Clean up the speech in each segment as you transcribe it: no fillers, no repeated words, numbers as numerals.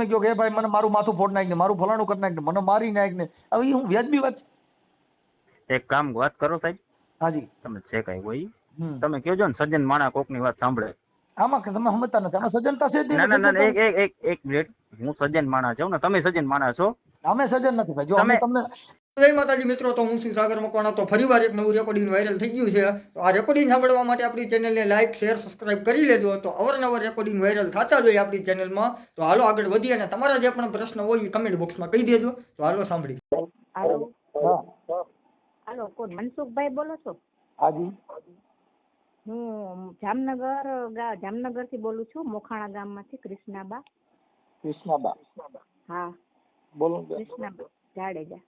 તમે કહો કે ભાઈ મને મારું માથું ફોડ નાખ ને, મારું ફલાણું કરી નાખ ને, મને મારી નાખ ને, હવે એ હું વ્યાજબી વાત છે? એક કામ વાત કરો સાહેબ, હાજી તમે જે કઈ હોય તમે કહેજો ને, સજ્જન માણા કોકની વાત સાંભળે. આમાં કે તમે સમજતા નથી, આમાં સજ્જનતા છે જ ના નહીં. ના ના, એક મિનિટ, હું સજ્જન માણા છું ને, તમે સજ્જન માણા છો. અમે સજ્જન નથી ભાઈ. જો અમે તમને જય માતાજી મિત્રો, તો હું છું સાગર મકવાણા. તો ફરીવાર એક નવું રેકોર્ડિંગ વાયરલ થઈ ગયું છે. તો આ રેકોર્ડિંગ સાંભળવા માટે આપણી ચેનલને લાઈક, શેર, સબસ્ક્રાઇબ કરી લેજો. તો અવારનવાર રેકોર્ડિંગ વાયરલ થતા જ હોય આપણી ચેનલમાં. તો હાલો આગળ વધીએ, અને તમારા જે પણ પ્રશ્ન હોય એ કમેન્ટ બોક્સમાં કહી દેજો. તો હાલો સાંભળી. હાલો હા હાલો, કોણ મનસુખભાઈ બોલો છો? હાજી હું જામનગર થી બોલું છું, મોખાણા ગામમાંથી કૃષ્ણાબા. કૃષ્ણાબા, હા બોલો ને. કૃષ્ણાબા જાડેજા.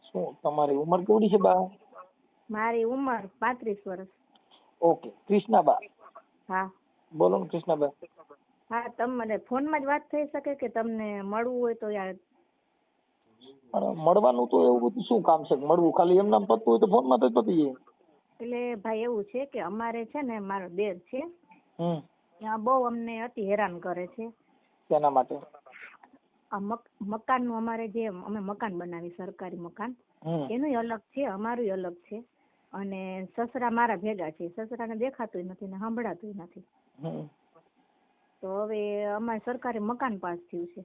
શું તમારી ઉંમર કેવડી છે બા? મારી ઉંમર 35 વર્ષ. ઓકે કૃષ્ણાબા, હા બોલો ને કૃષ્ણાબા. હા, તમને ફોનમાં જ વાત થઈ શકે કે તમને મળવું હોય તો યાર? મળવાનું તો એવું બધું શું કામ છે? મળવું ખાલી એમ નામ પતતું હોય તો ફોનમાં તો પતી જાય. એટલે ભાઈ એવું છે કે અમારે છે ને, મારો દેર છે ત્યાં બહુ અમને અતિ હેરાન કરે છે. તેના માટે આ મકાનનું અમારે જે અમે મકાન બનાવી સરકારી મકાન, એનું અલગ છે, અમારું અલગ છે. અને સસરા મારા ભેગા છે. સસરાને દેખાતું નથી ને સંભળાતું નથી. તો હવે અમારે સરકારી મકાન પાસ થયું છે.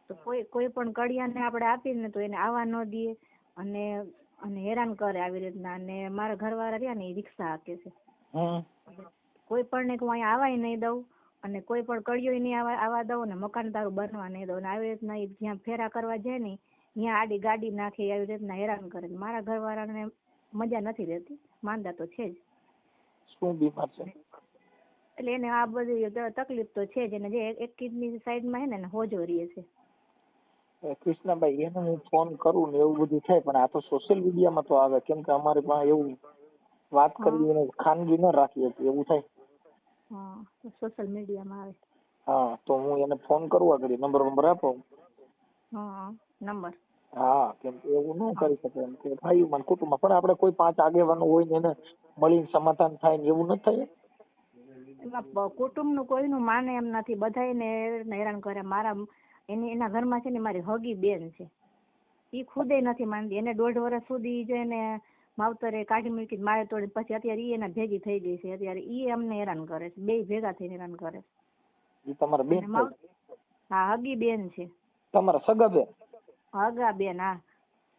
તો કોઈ પણ કડિયાને આપણે આપીને તો એને આવવા ન દે અને હેરાન કરે આવી રીતના. અને મારા ઘરવાળા રહ્યા ને એ રિક્ષા હાકે છે. કોઈ પણ ને હું અહીંયા આવવા નહીં દઉં, અને કોઈ પણ કડિયો નહીં આવવા દઉં, ને મકાન તારું બનવા નહીં દઉં. આવી રીતના જ્યાં ફેરા કરવા જાય ને ત્યાં આડી ગાડી નાખી, આવી રીતના હેરાન કરે. મારા ઘરવાળાને મજા નથી રહેતી, માંદા તો છે જ. શું બીમાર છે? એટલે એને આ બધી તકલીફ તો છે જ. એને જે એક કિડની સાઈડમાં છે ને હોજો રહે છે. કૃષ્ણભાઈ, એને હું ફોન કરું ને એવું બધું થાય, પણ આ તો સોશિયલ મીડિયામાં તો આવે. કેમ કે અમારે પાસે એવું વાત કરવી એને ખાનગી ન રાખી હતી, એવું થાય. હા, સોશિયલ મીડિયામાં આવે. હા, તો હું એને ફોન કરું આગળ. નંબર આપો. હા, નંબર. હા, કેમ કે એવું ન કરી શકે એમ કે ભાઈ મને કુટુંબમાં પણ આપણે કોઈ 5 આગેવાનો હોય ને એને મળીને સમાધાન થાય ને એવું નથી થાય. એમાં કુટુંબનું કોઈનું માને એમ નથી, બધા એને હેરાન કરે. એના ઘરમાં છે ને મારી હગી બેન છે, એ ખુદે નથી માનતી. એને 1.5 વર્ષ સુધી જો એને માવતરે કાઢી મૂકી, મારે તોડી, પછી અત્યારે ઈ એના ભેગી થઈ ગઈ છે. અત્યારે ઈ અમને હેરાન કરે છે, બે ભેગા થઈને હેરાન કરે છે. ઈ તમારા બેન? હા, હગી બેન છે. તમારા સગા બેન? હગા બેન, હા.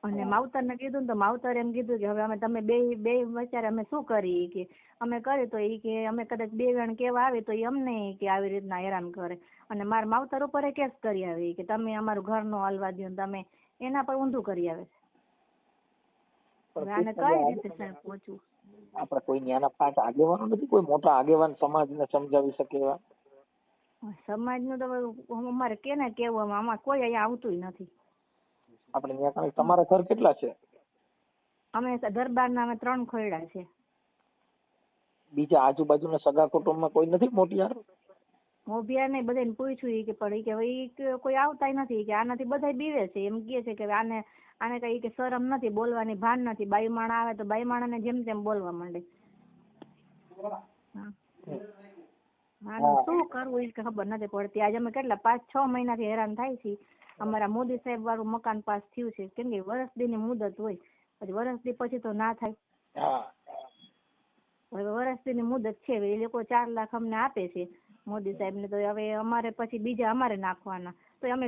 અને માવતરને કીધું ને તો માવતરે એમ કીધું કે હવે અમે તમે બે બચારે અમે શું કરી કે અમે કરી, તો ઈ કે અમે કદાચ 2 જણ કેવા આવે તો ઈ અમને કે આવી રીતના હેરાન કરે. અને મારા માવતર ઉપર કેસ કરી આવે કે તમે અમારું ઘર નો હાલવા દો, તમે એના પર ઊંધું કરી આવે છે. આને કઈ રીતે સાહેબ પહોંચવું? આપણે કોઈ ન્યાના 5 આગેવાનો નથી, કોઈ મોટા આગેવાન સમાજને સમજાવી શકે એવા? સમાજનું તો અમારે કેને કેવું, આમાં કોઈ અહીંયા આવતું નથી. આપણે ત્યાં તમારા ઘર કેટલા છે? અમે દરબારના અમે 3 ખોયડા છે. બીજા આજુબાજુના સગા કુટુંબમાં કોઈ નથી મોટિયાર? મોભિયાર ને બધાને પૂછ્યું કે પણ કે કોઈ આવતા નથી, કે આનાથી બધા બીવે છે. એમ કહે છે કે આને કઈ કે શરમ નથી, બોલવાની ભાન નથી. બાઈ માણા આવે તો બાઈ માણાને જેમ તેમ બોલવા માંડે. શું કરવું એ ખબર નથી પડતી. આજે અમે કેટલા 5-6 મહિનાથી હેરાન થાય છે. અમારા મોદી સાહેબ વાળું મકાન પાસ થયું છે, કેમ કે વર્ષદી ની મુદત હોય, પછી વર્ષદી પછી તો ના થાય. હવે વર્ષદી ની મુદત છે, એ લોકો 4 લાખ અમને આપે છે મોદી સાહેબ ને. તો હવે અમારે પછી બીજા અમારે નાખવાના. તો અમે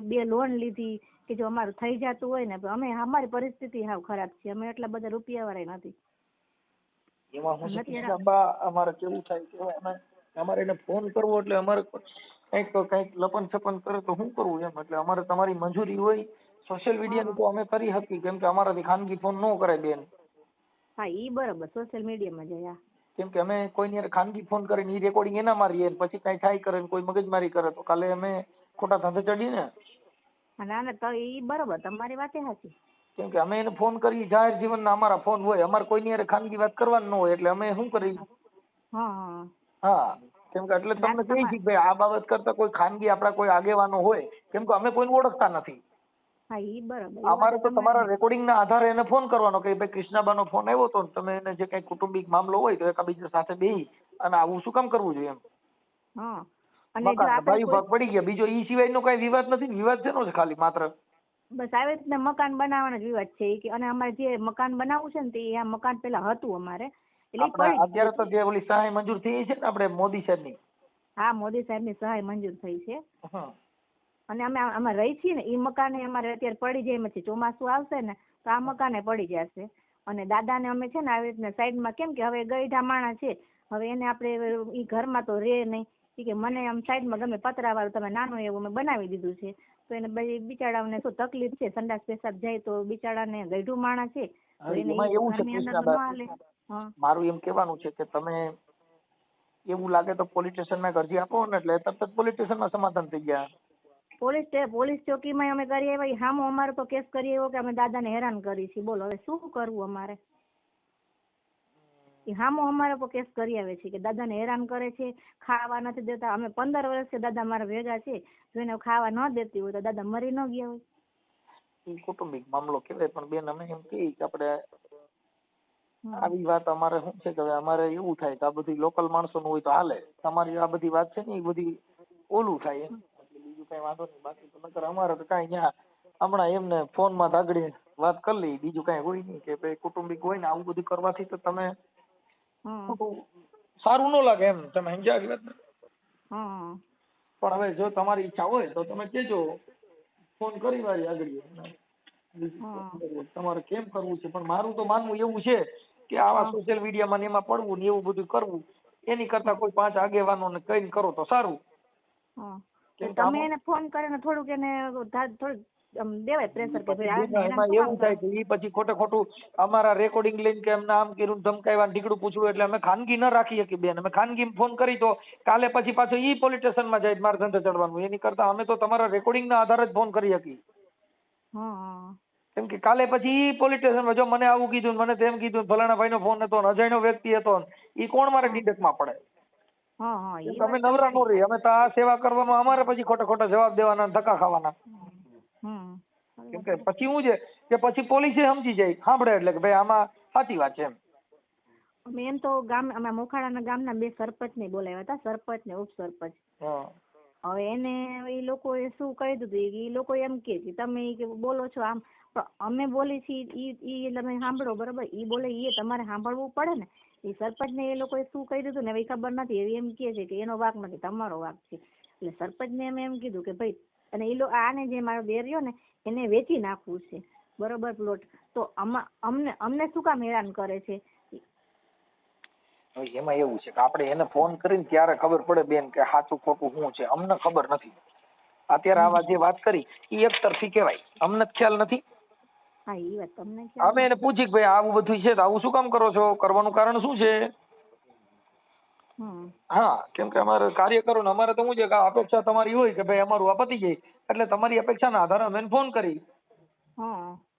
બે લોન લીધી કે જો અમારું થઈ જતું હોય ને. અમારી પરિસ્થિતિ હાવ ખરાબ છે, અમે એટલા બધા રૂપિયા વાળા નથી. અમારે કેવું થાય કે અમારે એને ફોન કરવો એટલે અમારે કઈક લપન છપન કરે તો શું કરવું એમ. એટલે અમારે તમારી મંજૂરી હોય સોશિયલ મીડિયાની તો અમે કરી શકીએ, કેમ કે અમારાથી ખાનગી ફોન ન કરાય બેન. હા, ઈ બરોબર, સોશિયલ મીડિયામાં જાય. કેમ કે અમે કોઈની ખાનગી ફોન કરીને ઈ રેકોર્ડિંગ એના મારીએ, પછી કઈ થાય કરે, કોઈ મગજમારી કરે તો કાલે અમે ખોટા ધંધે ચડીએ ને. ના ના, તો ઈ બરોબર, તમારી વાત સાચી. કેમ કે અમે એને ફોન કરી, જાહેર જીવનના અમારા ફોન હોય, અમારે કોઈની હારે ખાનગી વાત કરવાની ન હોય, એટલે અમે શું કરી. હા, કેમ કે એટલે તમને કહી છે ભાઈ આ બાબત કરતા કોઈ ખાનગી આપડા કોઈ આગેવાનો હોય, કેમ કે અમે કોઈને ઓળખતા નથી. અમારે તો તમારા રેકોર્ડિંગ ના આધારે એને ફોન કરવાનો કે ભાઈ કૃષ્ણાબાનો ફોન આવ્યો તો તમે એને જે કઈ કુટુંબિક મામલો હોય તો એકાબીજા સાથે બેસી અને આવું શું કામ કરવું જોઈએ એમ. અને જો મકાન આપણે ભાગ પડી ગયા, બીજો ઈ સિવાયનો કઈ વિવાદ નથી. વિવાદ શેનો છે ખાલી માત્ર? બસ આવી રીતના મકાન બનાવવાનો જ વિવાદ છે કે, અને અમારે જે મકાન બનાવવું છે ને તે આ મકાન પેલા હતું અમારે, એટલે આપણે અત્યારે તો જે ઓલી સહાય મંજૂર થઈ છે ને આપણે મોદી સાહેબની. હા, મોદી સાહેબની સહાય મંજૂર થઈ છે. અને અમે રહી છીએ ને એ મકાને અમારે અત્યારે પડી જાય એમ છે. ચોમાસું આવશે ને તો આ મકાને પડી જશે. અને દાદાને અમે છે ને આવી રીતના સાઈડમાં, કેમ કે હવે ગઈઢા માણસ છે, હવે એને આપણે ઈ ઘરમાં તો રે નહીં, કે મને આમ સાઈડમાં ગમે પતરાવાળું તમે નાનું એવું મેં બનાવી દીધું છે. તો એને બિચારાઓને શું તકલીફ છે, સંડાસ પેશાબ જાય તો બિચારાને ગઈઢું માણસ છે તો એને ઘરની અંદર ન હાલે. મારું એમ કહેવાનું છે કે તમે એવું લાગે તો પોલીસ સ્ટેશનમાં અરજી આપો ને, એટલે તરત પોલીસ સ્ટેશનમાં સમાધાન થઈ ગયા. પોલીસ ચોકીમાં અમે કરી આવ્યા, હામો અમારે તો કેસ કરી આવ્યો કે અમે દાદાને હેરાન કરી છે. બોલો હવે શું કરવું અમારે? હામો અમારે તો કેસ કરી આવે છે કે દાદાને હેરાન કરે છે, ખાવા નથી દેતા. અમે 15 વર્ષથી દાદા મારા ભેગા છે, જો એને ખાવા ન દેતી હોય તો દાદા મરી ન ગયા હોય. એ કૌટુંબિક મામલો કહેવાય. પણ બેન અમે એમ કહીએ કે આપણે આવી વાત અમારે શું છે કે હવે અમારે એવું થાય કે આ બધી લોકલ માણસો નું હોય તો હાલે. તમારી આ બધી વાત છે ને એ બધી ઓલું થાય એમ, બીજું કઈ વાંધો નહીં. બાકી તો નકર અમારે તો કઈ ત્યાં હમણાં એમને ફોન માં આગળ વાત કરી લઈ, બીજું કઈ હોય નહીં. કે ભાઈ કુટુંબિક હોય ને આવું બધું કરવાથી તો તમે સારું ન લાગે એમ. તમે સમજ્યા વાત ને? પણ હવે જો તમારી ઈચ્છા હોય તો તમે કેજો, ફોન કરી વાળી આગળ તમારે કેમ કરવું છે. પણ મારું તો માનવું એવું છે કે આવા સોશિયલ મીડિયામાં એમાં પડવું ને એવું બધું કરવું એની કરતા કોઈ 5 આગેવાનોને કઈને કરો તો સારું. તમે એને ફોન કરીને થોડુંક એને થોડુંક દેવાય પ્રેશર કે ભાઈ એમાં એવું થાય કે ઈ પછી ખોટું અમારા રેકોર્ડિંગ લઈને કે એમને આમ કર્યું ધમકાવ્યા ઢીકડું પૂછવું, એટલે અમે ખાનગી ન રાખી શકીએ બેન. અમે ખાનગી ફોન કરી તો કાલે પછી પાછો ઈ પોલીસ સ્ટેશનમાં જાય મારે ધંધે ચડવાનું. એની કરતા અમે તો તમારા રેકોર્ડિંગ ના આધારે જ ફોન કરી શકીએ. કેમ કે કાલે પછી ઈ પોલીસ સ્ટેશનમાં જો મને આવું કીધું, મને તેમ કીધું, ફલાણા ભાઈ નો ફોન હતો, અજયનો વ્યક્તિ હતો, ઈ કોણ મારે ડીડકમાં પડે? અમે નવરા નો રહી. અમે તો આ સેવા કરવામાં અમારે પછી ખોટા જવાબ દેવાના, ધક્કા ખાવાના. કેમ કે પછી શું છે કે પછી પોલીસે સમજી જાય, સાંભળે એટલે કે ભાઈ આમાં સાચી વાત છે એમ. એમ તો અમે મોખાડાના ગામના 2 સરપંચ ને બોલાવ્યા હતા, સરપંચ ને ઉપસરપંચ. હવે એને એ લોકોએ શું કહી દીધું, એ લોકો એમ કે તમે બોલો છો આમ, અમે બોલી છીએ ઈ તમે સાંભળો બરોબર, ઈ બોલે એ તમારે સાંભળવું પડે ને. એ સરપંચ ને એ લોકોએ શું કહી દીધું ને એ ખબર નથી. એમ કે છે કે એનો વાંક નથી, તમારો વાંક છે. એટલે સરપંચ ને એમ કીધું કે ભાઈ, અને આને જે મારો દેર રહ્યો ને એને વેચી નાખવું છે બરોબર પ્લોટ, તો અમને શું કામ હેરાન કરે છે? એમાં એવું છે કે આપણે એને ફોન કરીને ત્યારે ખબર પડે બેન કે સાચું ખોટું શું છે. અમને ખબર નથી. અત્યારે આવા જે વાત કરી એ એક તરફી કહેવાય, અમને ખ્યાલ નથી. અમે એને પૂછી કે ભાઈ આવું બધું છે તો આવું શું કામ કરો છો, કરવાનું કારણ શું છે? હા, કેમ કે અમારે કાર્યકરો ને અમારે તો શું છે કે અપેક્ષા તમારી હોય કે ભાઈ અમારું આ પતી જાય, એટલે તમારી અપેક્ષાના આધારે અમે ફોન કરી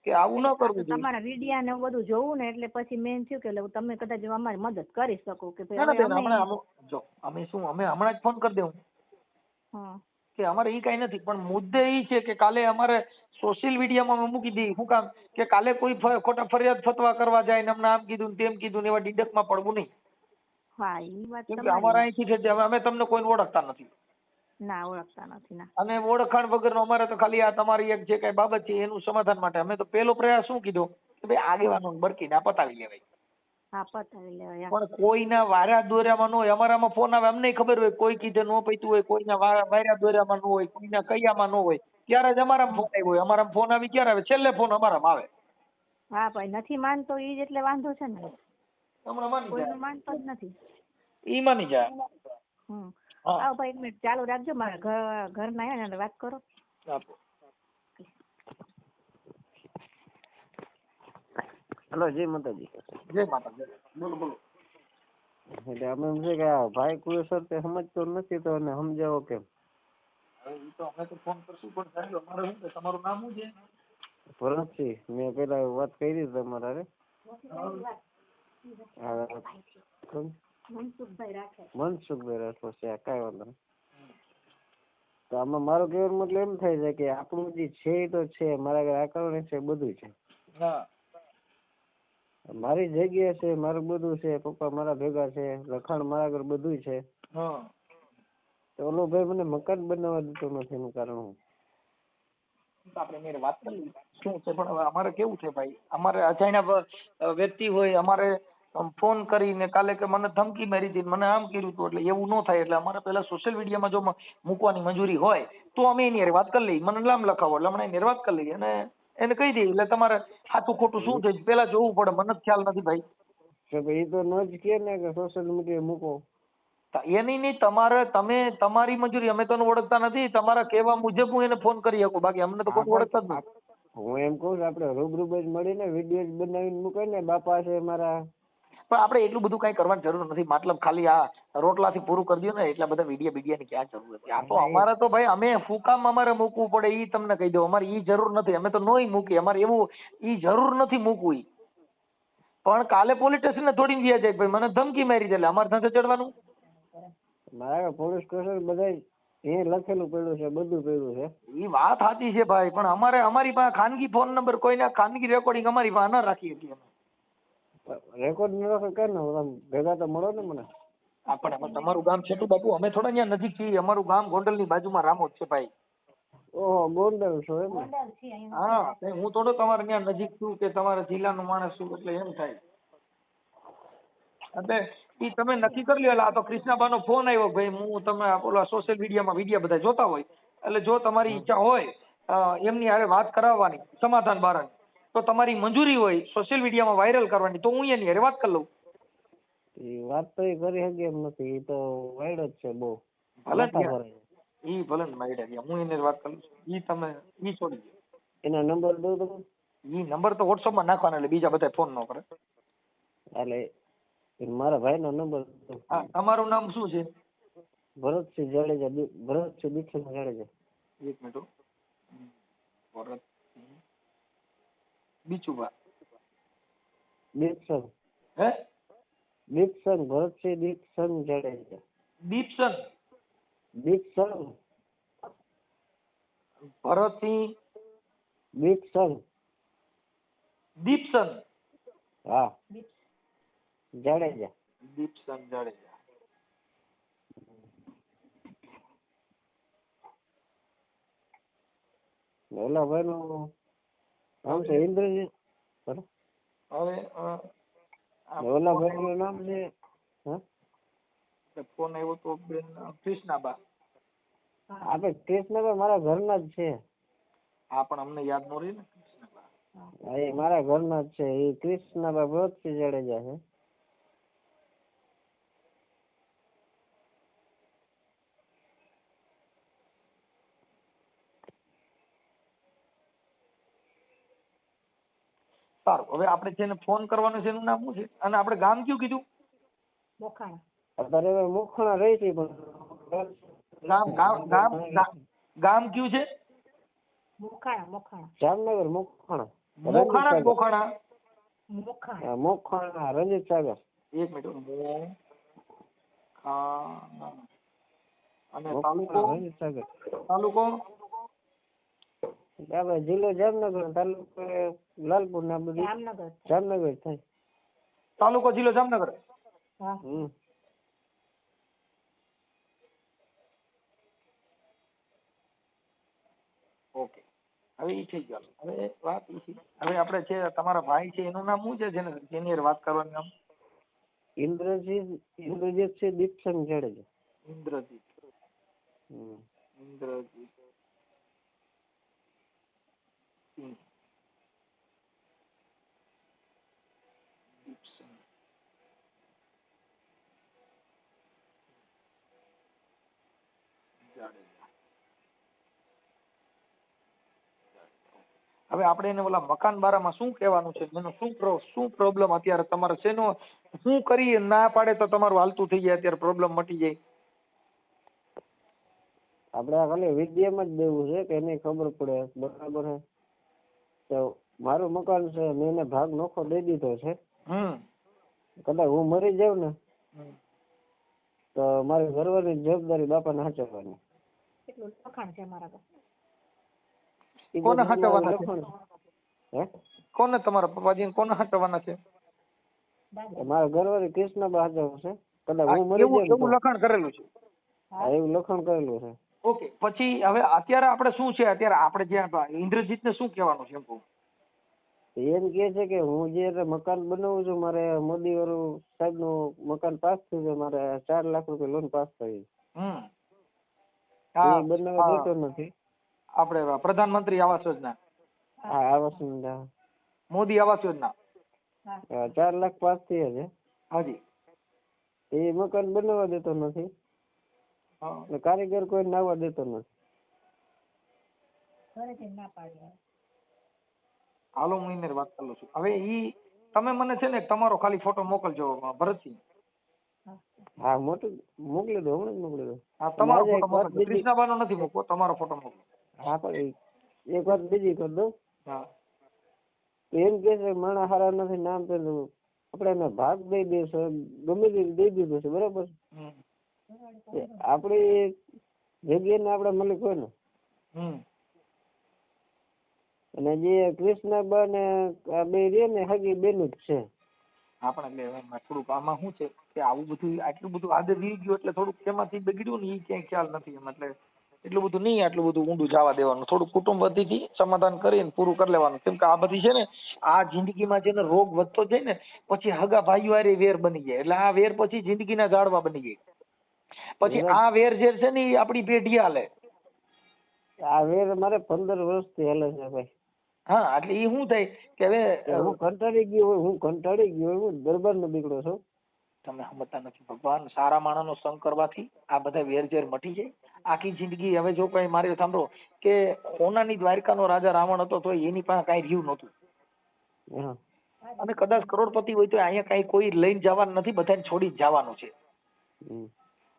કે આવું ન કરવું જોઈએ. તમારા વિડિયા ને બધું જોવું ને એટલે પછી મેન થયું કે તમે કદાચ અમારી મદદ કરી શકો કે જો અમે હમણાં જ ફોન કરી દેવું કે અમારે ઈ કઈ નથી. પણ મુદ્દે ઈ છે કે કાલે અમારે સોશિયલ મીડિયામાં અમે મૂકી દઈએ. શું કામ કે કાલે કોઈ ખોટા ફરિયાદ ફતવા કરવા જાય ને અમને આમ કીધું તેમ કીધું ને એવા ડીડકમાં પડવું નહીં. કેમ કે અમારા અહીંથી છે અમે તમને કોઈને ઓળખતા નથી. ઓળખતા નથી. અને ઓળખાણ વગરનો અમારે તો ખાલી આ તમારી એક જે કઈ બાબત છે એનું સમાધાન માટે અમે તો પેલો પ્રયાસ શું કીધો કે ભાઈ આગેવાનો બરકીને આ પતાવી લેવાય. પણ કોઈના વાર્યા દોર્યામાં ન હોય. અમારામાં ફોન આવે અમને ખબર હોય, કોઈ કીધે ન પૈતું હોય, કોઈના વાર્યા દોર્યામાં ન હોય, કોઈના કૈયામાં ન હોય, ત્યારે જ અમારામાં ફોન આવ્યો હોય. અમારામાં ફોન આવી ક્યારે આવે? છેલ્લે ફોન અમારામાં આવે. હા ભાઈ, નથી માનતો ઈ જ એટલે વાંધો છે ને. હમણાં માનતો જ નથી. ઈ માની જાય. આવો ભાઈ, 1 મિનિટ ચાલુ રાખજો, મારા ઘરના આવ્યા ને વાત કરો. હેલો, જય માતાજી. જય માતાજી. બોલો. એટલે અમે એમ છે કે આ ભાઈ કુરેસર તે સમજતો નથી તો એને સમજાવો કેમ? ઈ તો અમે તો ફોન કરશું પણ સાહેબ અમારે શું છે, તમારું નામ શું છે? ભરતસિંહ. મેં પેલા વાત કરી તમારા મનસુખભાઈ રાઠોડ છે. કાંઈ વાંધો નહીં. તો આમાં મારો કહેવાનો મતલબ એમ થાય છે કે આપણું જે છે એ તો છે, મારા ઘરે આકરણી છે, બધું છે, મારી જગ્યા છે, મારું બધું છે, પપ્પા મારા ભેગા છે, લખાણ મારા ઘર બધું છે. તો ઓલો ભાઈ મને મકાન બનાવવા દેતો નથી, એનું કારણ હું? આપણે મેરે વાત કરી શું છે, પણ હવે અમારે કેવું છે ભાઈ, અમારે અજાણ્યા વ્યક્તિ હોય, અમારે ફોન કરીને કાલે કે મને ધમકી મારી હતી, મને આમ કર્યું હતું, એટલે એવું ન થાય. એટલે અમારે પેલા સોશિયલ મીડિયામાં જો મૂકવાની મંજૂરી હોય તો અમે એની હારે વાત કરી લઈએ, મને નામ લખાવો એટલે અમે એની હારે વાત કરી લઈએ અને એને કહી દઈએ. એટલે તમારે સાચું ખોટું શું છે પેલા જોવું પડે, મને જ ખ્યાલ નથી ભાઈ. એ તો ન જ કે ને કે સોશિયલ મીડિયા મૂકો. એની નહીં, તમારે તમે તમારી મંજૂરી, અમે તો ઓળખતા નથી, તમારા કહેવા મુજબ હું એને ફોન કરી શકું, બાકી અમને તો કોઈ ઓળખતા જ નથી. હું એમ કહું છું આપણે રૂબરૂ જ મળીને વિડીયો જ બનાવીને મૂકે ને, બાપા છે મારા. પણ આપણે એટલું બધું કઈ કરવાની જરૂર નથી, મતલબ ખાલી આ રોટલાથી પૂરું કરી દો ને, એટલા બધા વિડીયાની ક્યાં જરૂર હતી? આ તો અમારે તો ભાઈ અમે ફૂકામ અમારે મૂકવું પડે ઈ તમને કહી દઉં, અમારે ઈ જરૂર નથી, અમે તો નોય મૂકીએ, અમારે એવું ઈ જરૂર નથી મૂકવું ઈ. પણ કાલે પોલીસ સ્ટેશને થોડી ગયા જાય ભાઈ, મને ધમકી મારી છે, એટલે અમારે સાથે ચડવાનું? મારા પોલીસ સ્ટેશન બધા એ લખેલું પડ્યું છે, બધું પડ્યું છે. ઈ વાત સાચી છે ભાઈ, પણ અમારી પાસે ખાનગી ફોન નંબર, કોઈના ખાનગી રેકોર્ડિંગ અમારી પાસે ન રાખી શકીએ. રેકોર્ડ ન રાખે કર ને, ભેગા તો મળો ને મને. આપણે તમારું ગામ છેટું બાપુ, અમે થોડા અહીંયા નજીક છીએ, અમારું ગામ ગોંડલની બાજુમાં રામોદ છે ભાઈ. ઓહો, ગોંડલ છો એમ? હા, હું થોડો તમારે ત્યાં નજીક છું કે તમારા જિલ્લાનો માણસ છું, એટલે એમ થાય. એટલે ઈ તમે નક્કી કરી લ્યો. એટલે આ તો કૃષ્ણાબાનો ફોન આવ્યો ભાઈ, હું તમે ઓલા સોશિયલ મીડિયામાં વિડીયો બધા જોતા હોય, એટલે જો તમારી ઈચ્છા હોય એમની હારે વાત કરાવવાની સમાધાન બારાની, તો તમારી મંજૂરી હોય સોશિયલ મીડિયામાં વાયરલ કરવાની, તો હું એની હારે વાત કરી લઉં. વાત તો એ કરી શકે એમ નથી, એ તો વાયડ જ છે બહુ. ઈ ભલે ને મારી ગયા, હું એને વાત કરું છું. ઈ તમે ઈ છોડી દો. એના નંબર દઉં તમે? ઈ નંબર તો વોટ્સઅપમાં નાખવાના, એટલે બીજા બધા ફોન ન કરે. એટલે મારા ભાઈનો નંબર. હા, તમારું નામ શું છે? ભરતસિંહ જાડેજા. ભરતસિંહ દીક્ષિત જાડેજા. એક મિનિટ. ભરત બીચુબા દીક્ષન. હે? દીક્ષન, ભરતસિંહ દીક્ષન જાડેજા. દીપસન? દીક્ષન. ભરતસિંહ દીક્ષન. દીપસન? હા, જાડેજા. દીપસન જાડેજા. ઓલા ભાઈ નું નામ છે ઇન્દ્રજીત. હવે ઓલા ભાઈ નું નામ છે ફોન આવ્યો તો બેન કૃષ્ણાબા. આપણે કૃષ્ણબા મારા ઘરના જ છે. હા, પણ અમને યાદ ન રહી ને કૃષ્ણાબા. એ મારા ઘરના જ છે. એ કૃષ્ણબા ભરતસિંહ જાડેજા છે. સારું, હવે આપણે જેને ફોન કરવાનો છે એનું નામ શું છે અને આપણે ગામ કયું કીધું? મોખાણા. અત્યારે મોખાણા રહી છે, પણ ગામ ગામ ગામ ગામ કયું છે? મોખાણા. જામનગર. મોખાણા. મોખાણા રંજીત સાગર. એક મિનિટ. અને તાલુકો? રંજીત સાગર. તાલુકો આપણે જિલ્લો જામનગર, તાલુકો લાલપુર ના બધું જામનગર થાય. તાલુકો જિલ્લો જામનગર. ઓકે, હવે ઈ થઈ ગયું. હવે વાત ઈ છે, હવે આપણે છે તમારા ભાઈ છે એનું નામ શું છે જેની વાત કરવાનું નામ? ઇન્દ્રજીત છે દીપસન જાડેજા. ઇન્દ્રજીત. હવે આપણે એને ઓલા મકાન બારામાં શું કહેવાનું છે, એનો શું પ્રોબ્લેમ અત્યારે તમારે શેનો શું કરી ના પાડે તો તમારું હાલતું થઈ જાય, અત્યારે પ્રોબ્લેમ મટી જાય? આપણે ખાલી વિદ્યામાં જ દેવું છે કે એને ખબર પડે. બરાબર છે. તો મારું મકાન છે, મેં એને ભાગ નોખો દઈ દીધો છે. કદાચ હું મરી જાઉં ને તો મારી ઘરવાની જવાબદારી બાપાને સાચવવાની. કેટલું લખાણ છે મારા પાસે? કોને સાચવવાના છે? કોને તમારા પપ્પાજી કોને સાચવવાના છે? મારા ઘરવાળી કૃષ્ણબા સાચવશે. કદાચ હું મરી જાઉં. એવું લખાણ કરેલું છે? એવું લખાણ કરેલું છે. ઓકે, પછી હવે અત્યારે આપણે શું છે, અત્યારે આપણે જે ઇન્દ્રજીતને શું કહેવાનું છે એમ કહું? એમ કે છે કે હું જે મકાન બનાવું છું, મારે મોદી વાળું સાહેબ નું મકાન પાસ થયું છે, મારે 4 લાખ રૂપિયા લોન પાસ થઈ. એ બનાવવા દેતો નથી. આપણે પ્રધાનમંત્રી આવાસ યોજના. હા, આવાસ યોજના, મોદી આવાસ યોજના 4 લાખ પાસ થયા છે. હાજી. એ મકાન બનાવવા દેતો નથી, કારીગર કોઈ નાવા દેતો નથી. હાલો, હું એને વાત કરી લઉં છું. હવે ઈ તમે મને છે ને તમારો ખાલી ફોટો મોકલજો ભરતસિંહ. હા, મોકલી દો, હમણાં જ મોકલી દો. હા, તમારો ફોટો મોકલજો, કૃષ્ણાબાનો નથી મોકલો, તમારો ફોટો મોકલો. હા, પણ એક વાત બીજી કરી દઉં. હા, એમ કે છે માણસ હારા નથી, નામ પેલું આપણે એને ભાગ દઈ દઈશું, ગમે તે દઈ દીધું છે, બરાબર. આપડી જગ્યા ને આપડે મળી કોઈ ને, અને જે કૃષ્ણબા ને બે રે ને હગી બેન જ છે. આપણે એટલે થોડુંક આમાં શું છે કે આવું બધું આટલું બધું આદે વી ગયું એટલે થોડુંક તેમાંથી બગડ્યું ને એ ક્યાંય ખ્યાલ નથી એમ. એટલે એટલું બધું નહીં, આટલું બધું ઊંડું જવા દેવાનું, થોડું કુટુંબ વતીથી સમાધાન કરીને પૂરું કરી લેવાનું. કેમ કે આ બધી છે ને, આ જિંદગીમાં જેને રોગ વધતો જાય ને પછી હગા ભાઈઓ હારે વેર બની જાય, એટલે આ વેર પછી જિંદગીના ઝાડવા બની જાય. પછી આ વેર જે છે ને એ આપણી પેઢી હાલે. આ વેર મારે 15 વર્ષથી હાલે છે ભાઈ. હા, એટલે એ શું થાય કે હવે હું કંટાળી ગયો હોય, હું દરબાર નો દીકરો છું. તમે સમજતા નથી. ભગવાન સારા માણસનો સંગ કરવાથી આ બધા વેરઝેર મટી જાય. આખી જિંદગી હવે જો કઈ મારે સાંભળો કે સોનાની દ્વારકાનો રાજા રાવણ હતો તો એની પાસે કઈ રહ્યું નતું, અને કદાચ કરોડપતિ હોય તો અહીંયા કઈ કોઈ લઈને જવાનું નથી, બધાને છોડી જવાનું છે.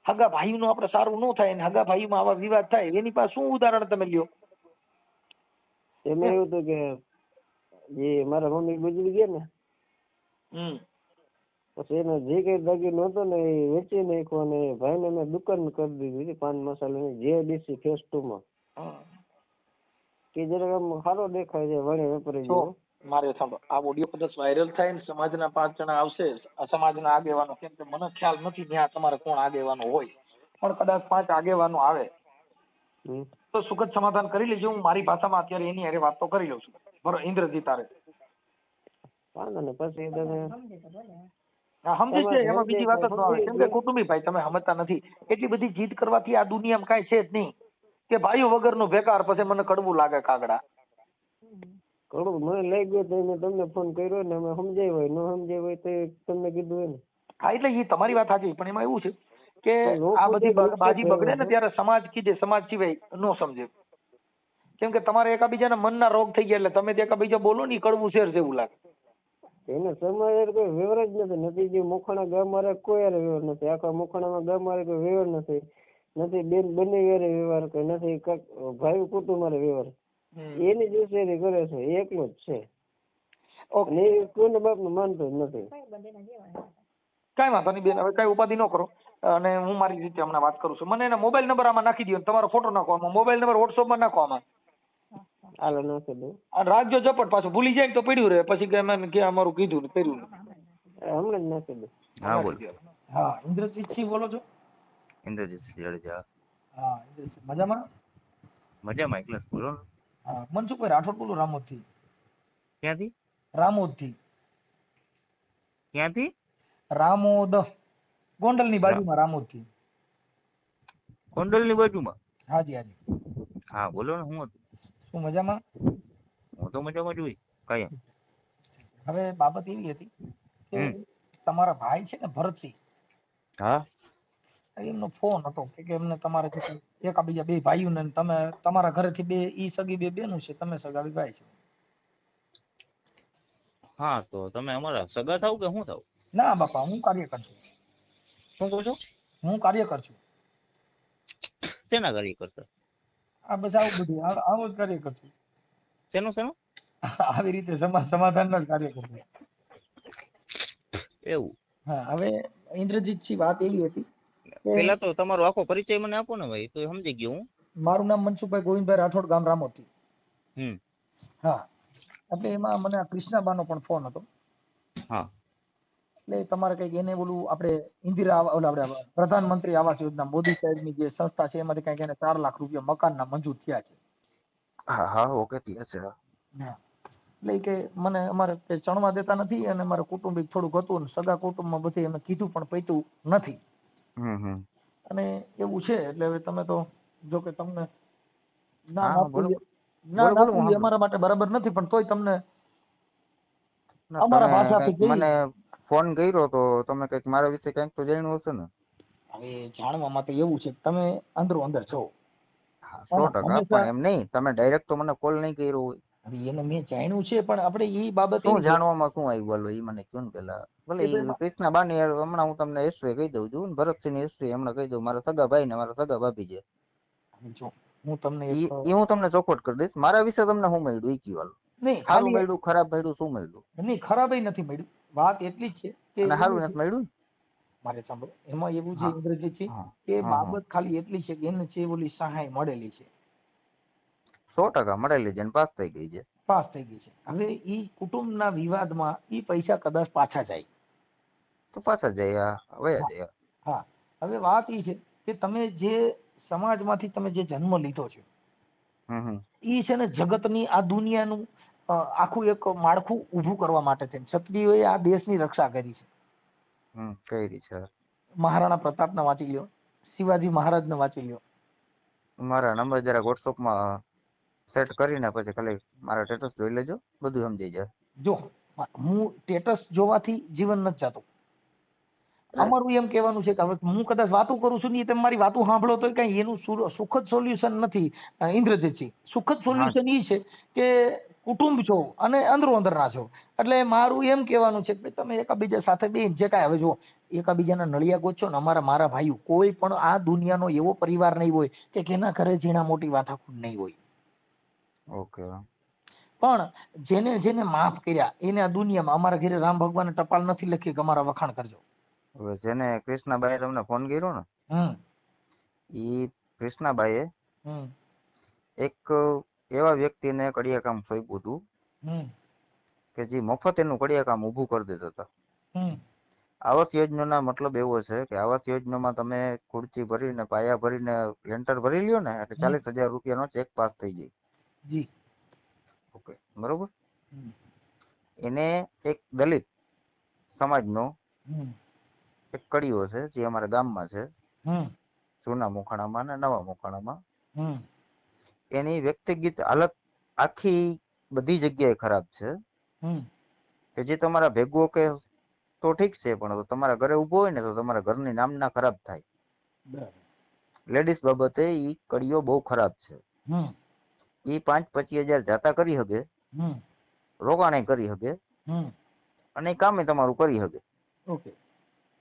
હગા ભાઈનું આપણે સારું ન થાય ને હગા ભાઈમાં આવા વિવાદ થાય, એની પાસે શું ઉદાહરણ તમે લ્યો? એમાં એવું હતું કે જે મારા મમ્મી ગુજરી ગયા ને, પછી એનો જે કઈ દાગીનો હતો ને એ વેચી નાખ્યો, અને ભાઈ ને મેં દુકાન કરી દીધી પાન મસાલાની JDC ફેસ 2 માં. કે જરાક આમ સારો દેખાય છે, વણે વેપારી જેવો. મારે સાંભળો, આ ઓડિયો કદાચ વાયરલ થાય ને સમાજના 5 જણા આવશે, સમાજના આગેવાનો, કેમ કે મને ખ્યાલ નથી ત્યાં તમારે કોણ આગેવાનો હોય, પણ કદાચ 5 આગેવાનો આવે તો સુખદ સમાધાન કરી લેજો. હું મારી ભાષામાં અત્યારે એની હારે વાત તો કરી લઉં છું, બરોબર? ઇન્દ્રજીત હારે પછી તમે સમજી છે, એમાં બીજી વાત જ ન આવે. કેમ કે કુટુંબી ભાઈ તમે સમજતા નથી. એટલી બધી જીદ કરવાથી આ દુનિયામાં કાંઈ છે જ નહીં, કે ભાઈઓ વગરનો બેકાર. પછી મને કડવું લાગે કાગડા. કડવું મને લઈ ગયો તો મેં તમને ફોન કર્યો ને, અમે સમજાય હોય, ન સમજાય હોય તો તમને કીધું હોય ને. હા, એટલે એ તમારી વાત સાચી, પણ એમાં એવું છે કે આ બધી બાજી બગડે ને ત્યારે સમાજ કીધે, સમાજ સિવાય ન સમજે. કેમ કે તમારે એકાબીજાના મનના રોગ થઈ ગયા એટલે તમે એકાબીજા બોલો ને કડવું શેર જેવું લાગે. એને સમાજ કોઈ વ્યવહાર જ નથી. જે મોખાણા ગામ મારે કોઈ યાર વ્યવહાર નથી, આખા મોખાણામાં ગામ મારે કોઈ વ્યવહાર નથી બેન બંને યારે વ્યવહાર કોઈ નથી, ભાઈ કુટુંબ મારે વ્યવહાર એની જ ઉછેરી કરે છે, એકલો જ છે. અને એ કોઈને બાપ નું માનતો જ નથી. કઈ વાંધો નહીં બેન, હવે કઈ ઉપાધિ ન કરો, અને હું મારી રીતે હમણાં વાત કરું છું. મને એના મોબાઈલ નંબર આમાં નાખી દો, તમારો ફોટો નાખો આમાં, મોબાઈલ નંબર વોટ્સઅપમાં નાખો આમાં. હાલો નાખી દઉં. રાખજો ઝપટ, પાછું ભૂલી જાય તો પડ્યું રહે, પછી કે અમારું કીધું કર્યું. હમણાં જ નાખી દઉં. હા બોલ. હા, ઇન્દ્રજીતસિંહ બોલો છો? ઇન્દ્રજીત જાડેજા. હા, ઇન્દ્રજીત મજામાં? મજામાં, એકલા બોલો ને. હા, મનસુખભાઈ રાઠોડ બોલું, રામોદથી. ક્યાંથી? રામોદથી. ક્યાંથી? રામોદ, ગોંડલની બાજુમાં, રામોદથી. ગોંડલની બાજુમાં? હાજી હાજી. હા બોલો ને, હું હતું? શું મજામાં? હું તો મજામાં જ હોય કાયમ. હવે બાબત એવી હતી કે તમારા ભાઈ છે ને ભરતસિંહ, હા, એમનો ફોન હતો કે એમને તમારે એકાબીજા બે ભાઈઓને તમે તમારા ઘરેથી બે ઈ સગી બે બેનું છે, તમે સગા ભાઈ છો. હા, તો તમે અમારા સગા થાવ કે શું થાવ? ના બાપા, હું કાર્યકર છું. શું કહો છો? હું કાર્યકર છું. શેના કાર્યકર છો? આ બસ આવું બધું આવું જ કાર્યકર છું. શેનું? આવી રીતે સમાધાનના જ કાર્યકર છું. એવું? હા, હવે ઇન્દ્રજીતસિંહ વાત એવી હતી, પેલા તો તમારો આખો પરિચય મને આપો ને ભાઈ, તો સમજી ગયો હું. મારું નામ મનસુખભાઈ ગોવિંદભાઈ રાઠોડ, ગામ રામોદથી. હા, એટલે એમાં મને આ કૃષ્ણાબાનો પણ ફોન હતો. હા, એટલે તમારે કઈક એને બોલું આપણે ઇન્દિરા આપણે પ્રધાનમંત્રી આવાસ યોજના મોદી સાહેબની જે સંસ્થા છે એમાંથી કઈક એને 4 લાખ રૂપિયા મકાનના મંજૂર થયા છે. હા હા ઓકે થયા છે. હા એટલે કે મને અમારે કે ચણવા દેતા નથી અને મારે કુટુંબિક થોડુંક હતું ને સગા કુટુંબમાં બધે અમે કીધું પણ પૈતું નથી. અને એવું છે એટલે હવે તમે તો જો કે તમને ના આપવું અમારા માટે બરાબર નથી પણ તોય તમને અમારા ભાષાથી મને ફોન કર્યો તો તમે કઈક મારા વિશે કઈક તો જાણ્યું હશે ને. હવે જાણવામાં તો એવું છે કે તમે અંદરો અંદર છો. 100% પણ એમ નહીં તમે ડાયરેક્ટ તો મને કોલ નહીં કર્યો હોય. હવે એને મેં જાણ્યું છે પણ આપણે એ બાબત શું જાણવામાં શું આવ્યું બોલો એ મને કહો ને પેલા. ભલે કૃષ્ણાબાની હમણાં હું તમને હિસ્ટ્રી કહી દઉં છું ને ભરતસિંહની હિસ્ટ્રી હમણાં કહી દઉં. મારા સગા ભાઈ ને મારા સગા ભાભી છે. હું તમને ચોખવટ કરી દઈશ. મારા વિશે તમને શું મળ્યું એ કયો નહીં સારું મળ્યું ખરાબ મળ્યું શું મળ્યું? નહીં ખરાબ નથી મળ્યું. વાત એટલી જ છે કે સારું નથી મળ્યું. મારે સાંભળો એમાં એવું છે ઇન્દ્રજીત છે કે બાબત ખાલી એટલી છે કે એને છે ઓલી સહાય મળેલી છે 100% મળેલી છે પાસ થઈ ગઈ છે. પાસ થઈ ગઈ છે. હવે ઈ કુટુંબના વિવાદમાં ઈ પૈસા કદાચ પાછા જાય તો પાછા જાય વયા જાય. હા હવે વાત ઈ છે કે તમે જે સમાજમાંથી તમે જે જન્મ લીધો છે ઈ છે ને જગતની આ દુનિયાનું આખું એક માળખું ઊભું કરવા માટે થઈને ક્ષત્રિયોએ આ દેશની રક્ષા કરી છે. કરી છે. મહારાણા પ્રતાપને વાંચી લ્યો, શિવાજી મહારાજને વાંચી લ્યો. મારા નંબર જરા વોટ્સઅપમાં સેટ કરીને પછી ખાલી મારા સ્ટેટસ જોઈ લેજો બધું સમજાઈ જાય. જો હું સ્ટેટસ જોવાથી જીવન નથી જતું. અમારું એમ કહેવાનું છે કે હવે હું કદાચ વાતો કરું છું ને તમે મારી વાતો સાંભળો તો કઈ એનું સુખદ સોલ્યુશન નથી ઇન્દ્રજીતજી. સુખદ સોલ્યુશન એ છે કે કુટુંબ છો અને અંદરો અંદરના છો. એટલે મારું એમ કહેવાનું છે કે તમે એકાબીજા સાથે બેન જે કાંઈ હવે જો એકાબીજાના નળિયા ગોચો ને મારા ભાઈઓ કોઈ પણ આ દુનિયાનો એવો પરિવાર નહીં હોય કે જેના ઘરે ઝીણા મોટી વાતાખૂટ નહીં હોય. ઓકે. પણ જેને જેને માફ કર્યા એને આ દુનિયામાં અમારા ઘરે રામ ભગવાને ટપાલ નથી લખી કે અમારા વખાણ કરજો. હવે જેને કૃષ્ણાબાઈએ તમને ફોન કર્યો ને એ કૃષ્ણાબાઈએ એક એવા વ્યક્તિને કડિયા કામ સોંપ્યું હતું કે જે મફત એનું કડિયા કામ ઊભું કરી દેતા હતા. આવાસ યોજનાનો મતલબ એવો છે કે આવાસ યોજનામાં તમે ખુરચી ભરીને પાયા ભરીને લેન્ટર ભરી લ્યો ને એટલે 40,000 રૂપિયાનો ચેક પાસ થઈ જાય. જી ઓકે બરોબર. એને એક દલિત સમાજનો એક કડીઓ છે જે અમારા ગામમાં છે જૂના મોખાણામાં અને નવા મોખાણામાં. એની વ્યક્તિગત હાલત આખી બધી જગ્યાએ ખરાબ છે કે જે તમારા ભેગો કે તો ઠીક છે પણ તમારા ઘરે ઉભો હોય ને તો તમારા ઘરની નામના ખરાબ થાય. લેડીઝ બાબતે ઈ કડીઓ બહુ ખરાબ છે. ઈ 5-25,000 જાતા કરી શકે, રોકાણે કરી શકે અને કામે તમારું કરી શકે.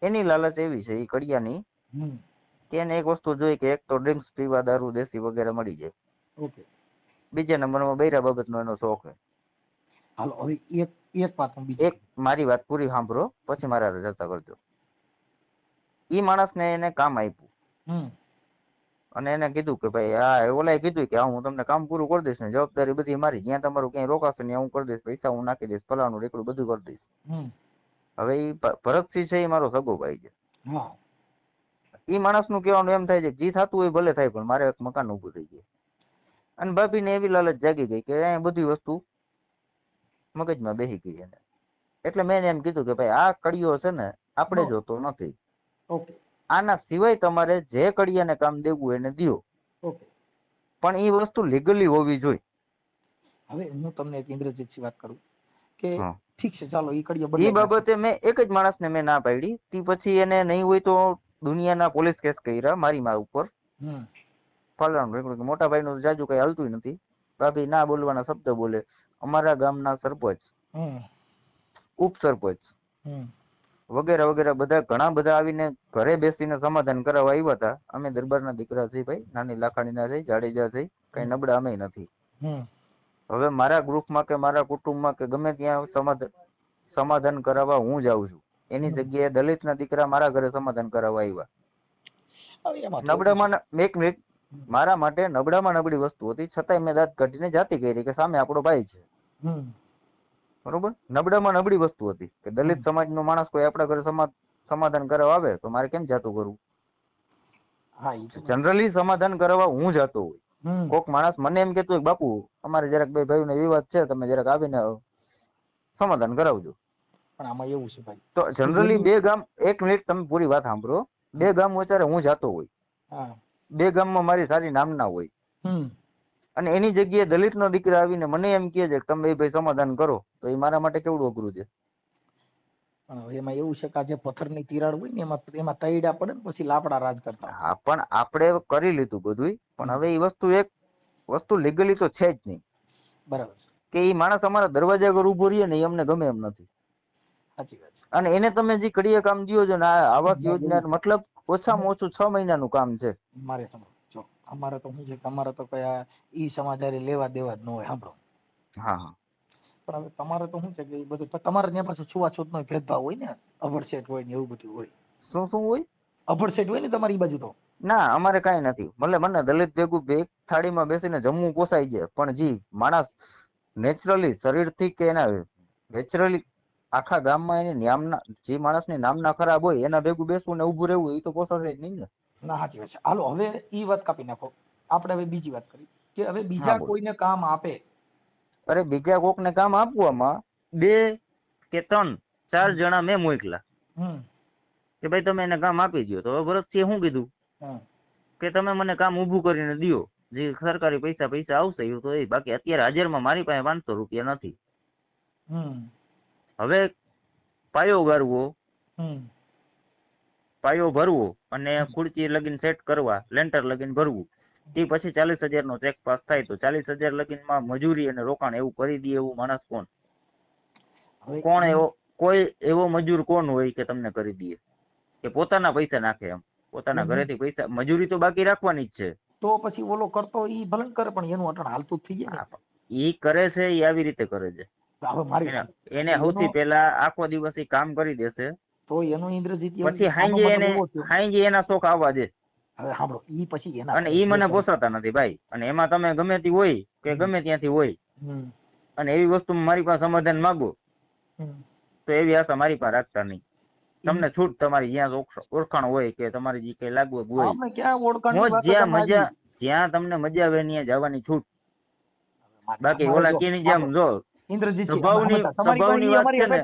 એની લાલચ એવી છે એ કડિયાની કે એને એક વસ્તુ જોઈ કે એક તો ડ્રિંક્સ પીવા દારૂ દેશી વગેરે મળી જાય. બીજા નંબરમાં બૈરા બાબતનો એનો શોખ છે. હાલો હવે એક મારી વાત પૂરી સાંભળો પછી મારા ચર્ચા કરજો. ઈ માણસને એને કામ આપ્યું અને એને કીધું કે ભાઈ આ ઓલાએ કીધું કે હું તમને કામ પૂરું કરી દઈશ ને જવાબદારી બધી મારી, જ્યાં તમારું ક્યાંય રોકાશે ને હું કરી દઈશ, પૈસા હું નાખી દઈશ, ફલાણું રેકડું બધું કરી દઈશ. હવે ઈ ભરતસિંહ છે એ મારો સગો ભાઈ છે. ઈ માણસનું કહેવાનું એમ થાય છે જે થતું હોય ભલે થાય પણ મારે એક મકાન ઊભું થઈ જાય. અને ભાભીને એવી લાલચ જાગી ગઈ કે અહીંયા બધી વસ્તુ મગજમાં બેસી ગઈ એને. એટલે મેં એમ કીધું કે ભાઈ આ કડીઓ છે ને આપણે જોતો નથી. આના સિવાય તમારે જે કડિયાને કામ દેવું એને દો, પણ એ વસ્તુ લીગલી હોવી જોઈએ. હવે હું તમને એક ઇન્દ્રજીતથી વાત કરું કે ઠીક છે ચાલો એ કડિયા એ બાબતે મેં એક જ માણસને મેં ના પાડી. તે પછી એને નહીં હોય તો દુનિયાના પોલીસ કેસ કર્યા મારી માં ઉપર. ફલાણું મોટા ભાઈ નું જાજુ કઈ હાલતું નથી. ભાભી ના બોલવાના શબ્દ બોલે. અમારા ગામના સરપંચ, ઉપસરપંચ વગેરે વગેરે બધા ઘણા બધા આવીને ઘરે બેસીને સમાધાન કરાવવા આવ્યા હતા. અમે દરબારના દીકરા છીએ ભાઈ, નાની લાખાણીના છે, જાડેજા છે, કઈ નબળા અમે નથી. હવે મારા ગ્રુપમાં કે મારા કુટુંબમાં કે ગમે ત્યાં સમાધાન કરાવવા હું જાઉં છું. એની જગ્યાએ દલિતના દીકરા મારા ઘરે સમાધાન કરાવવા આવ્યા. નબળામાં એક મિનિટ, મારા માટે નબળામાં નબળી વસ્તુ હતી છતાંય મેં દાંત કાઢીને જાતિ કરી કે સામે આપણો ભાઈ છે. બરોબર. નબળામાં નબળી વસ્તુ હતી કે દલિત સમાજનો માણસ કોઈ આપણા ઘરે સમાધાન કરવા આવે તો મારે કેમ જાતું કરવું. જનરલી સમાધાન કરવા હું જતો હોય. કોક માણસ મને એમ કેતો હોય બાપુ અમારે જરાક બે ભાઈઓને વિવાદ છે, તમે જરાક આવીને સમાધાન કરાવજો. પણ આમાં એવું છે ભાઈ, તો જનરલી બે ગામ, એક મિનિટ તમે પૂરી વાત સાંભળો, બે ગામ વચ્ચે હું જાતો હોય, બે ગામમાં મારી સારી નામના હોય, અને એની જગ્યાએ દલિતનો દીકરો આવીને મને એમ કહે છે કે તમે એ ભાઈ સમાધાન કરો, તો એ મારા માટે કેવડું અઘરું છે. એમાં એવું છે કે આ જે પથ્થરની તિરાડ હોય ને એમાં તૈડા પડે ને પછી લાપડા રાજ કરતા. હા, પણ આપણે કરી લીધું બધું, પણ હવે એ વસ્તુ લીગલી તો છે જ નહીં. બરાબર કે એ માણસ અમારા દરવાજા પર ઉભો રહીએ ને એ અમને ગમે એમ નથી. સાચી વાત છે. અને એને તમે જે કડીએ કામ દિયો છો ને આવાસ યોજના મતલબ ઓછામાં ઓછું 6 મહિનાનું કામ છે. મારે સમજો અમારે તો શું છે કે અમારે તો કયા ઈ સમાચાર લેવા દેવા જ ન હોય. સાંભળો. હા. પણ હવે તમારે તો શું છે કે એ બધું તમારે ત્યાં પાસે છૂવાછૂત નો ભેદભાવ હોય ને, અભડસેટ હોય ને એવું બધું હોય. શું હોય? અભડસેટ હોય ને તમારી બાજુ તો. ના, અમારે કઈ નથી. મને દલિત ભેગું એક થાળીમાં બેસીને જમવું પોસાય છે, પણ જી માણસ નેચરલી શરીરથી કે એના નેચરલી આખા ગામમાં એની નામના જે માણસની નામના ખરાબ હોય એના ભેગું બેસવું ને ઊભું રહેવું એ તો પોસાશે જ નહીં ને. ના, સાચી વાત છે. હાલો હવે ઈ વાત કાપી નાખો, આપણે હવે બીજી વાત કરી કે હવે બીજા કોઈને કામ આપે. અરે બીજા કોકને કામ આપવામાં 2 કે 3 4 જણા મેં મોકલા કે ભાઈ તમે એને કામ આપી દો. તો ભરતસિંહે શું કીધું કે તમે મને કામ ઊભું કરીને દો, જે સરકારી પૈસા આવશે એ તો એ, બાકી અત્યારે હાજરમાં મારી પાસે 500 રૂપિયા નથી. હવે પાયો ગાળવો, પાયો ભરવો અને ખુરચી લગીન સેટ કરવા, લેન્ટર લગીન ભરવું, તે પછી 40,000 નો ચેક પાસ થાય. તો 40,000 લગીનમાં મજૂરી અને રોકાણ એવું કરી દે એવું માણસ કોણ? કોઈ એવો મજૂર કોણ હોય કે તમને કરી દે કે પોતાના પૈસા નાખે? એમ પોતાના ઘરેથી પૈસા, મજૂરી તો બાકી રાખવાની જ છે. તો પછી ઓલો કરતો ઈ ભલે કરે, પણ એનું અટણ હાલતું જ થઈ જાય. ઈ કરે છે, ઈ આવી રીતે કરે છે. એને સૌથી પહેલા આખો દિવસ ઈ કામ કરી દેશે, તો એનું ઇન્દ્રજીત પછી હાંજે એના શોખ આવવા દે. હવે સાંભળો, ઈ પછી એના, અને ઈ મને પોસાતા નથી ભાઈ. અને એમાં તમે ગમે તે હોય કે ગમે ત્યાંથી હોય અને એવી વસ્તુ મારી પાસે સમાધાન માંગો તો એવી આશા મારી પાસે રાખતા નહીં. તમને છૂટ તમારી જ્યાં ઓળખાણ હોય કે તમારી જે કઈ લાગવગ હોય, જ્યાં તમને મજા આવે ત્યાં જવાની છૂટ. બાકી ઓલા કેની જેમ જો સ્વભાવની વાત છે ને,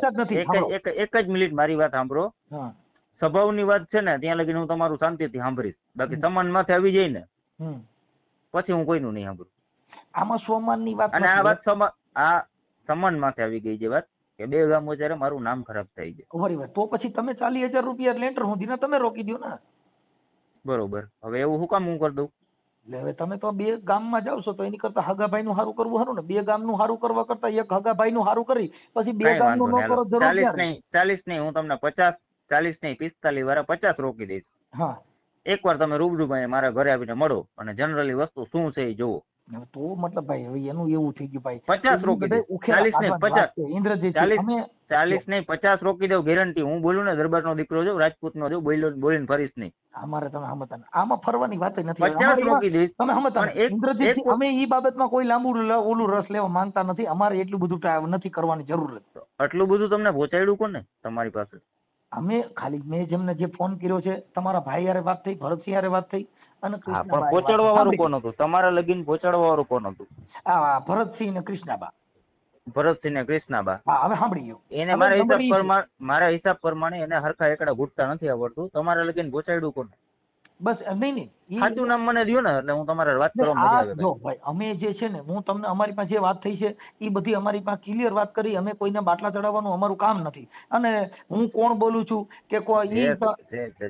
એક જ મિનિટ મારી વાત સાંભળો. સ્વભાવની વાત છે ને ત્યાં લગી હું તમારું શાંતિથી સાંભળીશ. બાકી સમાન માથે આવી જાય ને પછી હું કોઈનું નહીં સાંભળું. આમાં સ્વમાનની વાત, અને આ વાત આ સમાન માથે આવી ગઈ છે વાત કે બે ગામ વચ્ચે મારું નામ ખરાબ થઈ જાય. તો પછી તમે 40,000 રૂપિયા લેન્ટર સુધી તમે રોકી દો ને. બરોબર. હવે એવું શું કામ હું કરી દઉં? એટલે હવે તમે તો બે ગામમાં જાવ છો તો એની કરતા હગાભાઈ નું સારું કરવું સારું ને. બે ગામ નું સારું કરવા કરતા એક હગાભાઈ નું સારું કરી પછી બે ગામ નું ન કરો. 40 નહીં, હું તમને 50, 40 નહીં 45 વાળા 50 રોકી દઈશ. હા, એકવાર તમે રૂબરૂ ભાઈ મારા ઘરે આવીને મળો અને જનરલી વસ્તુ શું છે એ જોવો. તો મતલબ ભાઈ હવે એનું એવું થઈ ગયું ભાઈ 50 રોકી દે. 40 નહીં 50, ઇન્દ્રજીત 40 નહીં 50 રોકી દઉં ગેરંટી. હું બોલું ને દરબાર નો દીકરો જો, રાજપૂત નો જો, બોલીને ફરીશ નહીં. અમારે તમે સમજતા આમાં ફરવાની વાત નથી. 50 રોકી દઈશ તમે સમજતા. ઇન્દ્રજીત અમે ઈ બાબતમાં કોઈ લાંબુ ઓલું રસ લેવા માંગતા નથી. અમારે એટલું બધું નથી કરવાની જરૂર. આટલું બધું તમને પહોંચાડ્યું કોને તમારી પાસે? અમે ખાલી મેં જેમને જે ફોન કર્યો છે, તમારા ભાઈ યારે વાત થઈ, ભરતસિંહ યારે વાત થઈ, અને પહોંચાડવા વાળું કોણ હતું? તમારા લગીન પહોંચાડવા વાળું કોણ હતું? ભરતસિંહ ને કૃષ્ણાબા. ભરતસિંહ ને કૃષ્ણાબા. હા, હવે સાંભળી ગયો. એને મારા હિસાબ પ્રમાણે એને હરખા એકડા ઘૂંટતા નથી આવડતું. તમારા લગીન પહોંચાડ્યું કોને? બસ નહીં સાચું નામ મને દો ને, એટલે હું તમારે વાત કરવા મજા આવે. જો ભાઈ અમે જે છે ને, હું તમને અમારી પાસે જે વાત થઈ છે એ બધી અમારી પાસે ક્લિયર વાત કરી. અમે કોઈને બાટલા ચડાવવાનું અમારું કામ નથી. અને હું કોણ બોલું છું કે કોઈ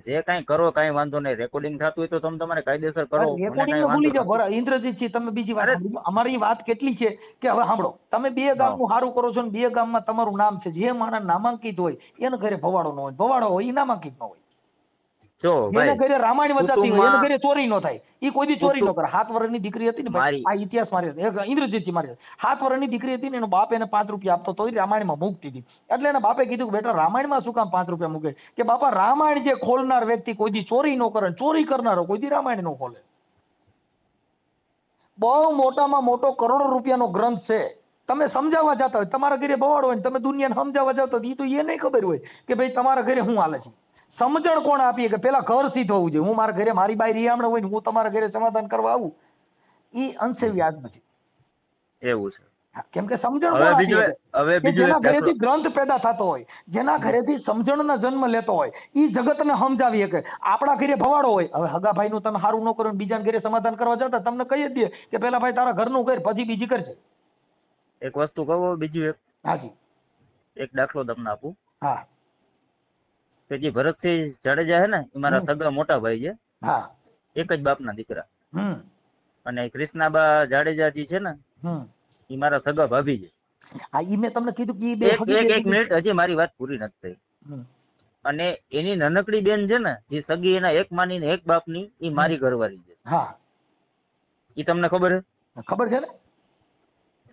જે કઈ કરો કઈ વાંધો નહીં. રેકોર્ડિંગ થતું હોય તો તમે તમારે કાયદેસર કરો. રેકોર્ડિંગ ભૂલી જાઓ. ઇન્દ્રજીતજી તમે બીજી વાત, અમારી વાત કેટલી છે કે હવે સાંભળો, તમે બે ગામનું સારું કરો છો ને બે ગામમાં તમારું નામ છે. જે માણસ નામાંકિત હોય એને ઘરે ભવાડો ન હોય, ભવાડો હોય એ નામાંકિત ન હોય. એને ઘરે રામાયણ વચાતી હોય, એને ઘરે ચોરી નો થાય. એ કોઈ દી ચોરી નો કરે. 7 વર્ષની દીકરી હતી ને, આ ઇતિહાસ મારી ઇન્દ્રજીતજી મારી 7 વર્ષની દીકરી હતી ને, એનો બાપ એને 5 રૂપિયા આપતો તો રામાયણમાં મૂકતી હતી. એટલે એના બાપે કીધું કે બેટા રામાયણમાં શું કામ 5 રૂપિયા મૂકે? કે બાપા રામાયણ જે ખોલનાર વ્યક્તિ કોઈ દી ચોરી નો કરે, ચોરી કરનારો કોઈ દી રામાયણ નો ખોલે. બહુ મોટામાં મોટો કરોડો રૂપિયાનો ગ્રંથ છે તમે સમજાવવા જતા હોય, તમારા ઘરે બવાડો હોય ને તમે દુનિયાને સમજાવવા જતા હોય, એ તો એ નહીં ખબર હોય કે ભાઈ તમારા ઘરે શું હાલે છે. સમજણ કોણ આપીએ કે પેલા ઘર સીધ હોવું જોઈએ. હું મારા ઘરે મારી બાઈ રિયામણ હોય ને હું તમારા ઘરે સમાધાન કરવા આવું, એ અંશે વ્યાજ નથી. એવું છે. કેમ કે સમજણ જેના ઘરેથી ગ્રંથ પેદા થતો હોય, જેના ઘરેથી સમજણના જન્મ લેતો હોય, એ જગતને સમજાવીએ કે આપણા ઘરે ભવાડો હોય. હવે હગાભાઈ નું તમે સારું ન કરો બીજા ઘરે સમાધાન કરવા જતા તમને કહી જ દે કે પેલા ભાઈ તારા ઘરનું કર પછી બીજી કરજે. એક વસ્તુ કહો, બીજું એક. હાજી. એક દાખલો તમને આપું. હા. કે જે ભરતસિંહ જાડેજા છે ને એ મારા સગા મોટા ભાઈ છે. હા. એક જ બાપના દીકરા. અને કૃષ્ણાબા જાડેજાજી છે ને એ મારા સગા ભાભી છે. હા, ઈ મેં તમને કીધું કે એક મિનિટ, હજી મારી વાત પૂરી નથી થઈ. અને એની નાનકડી બેન છે ને જે સગી એના એક માની ને એક બાપની, એ મારી ઘરવાળી છે. હા. એ તમને ખબર છે? ખબર છે ને.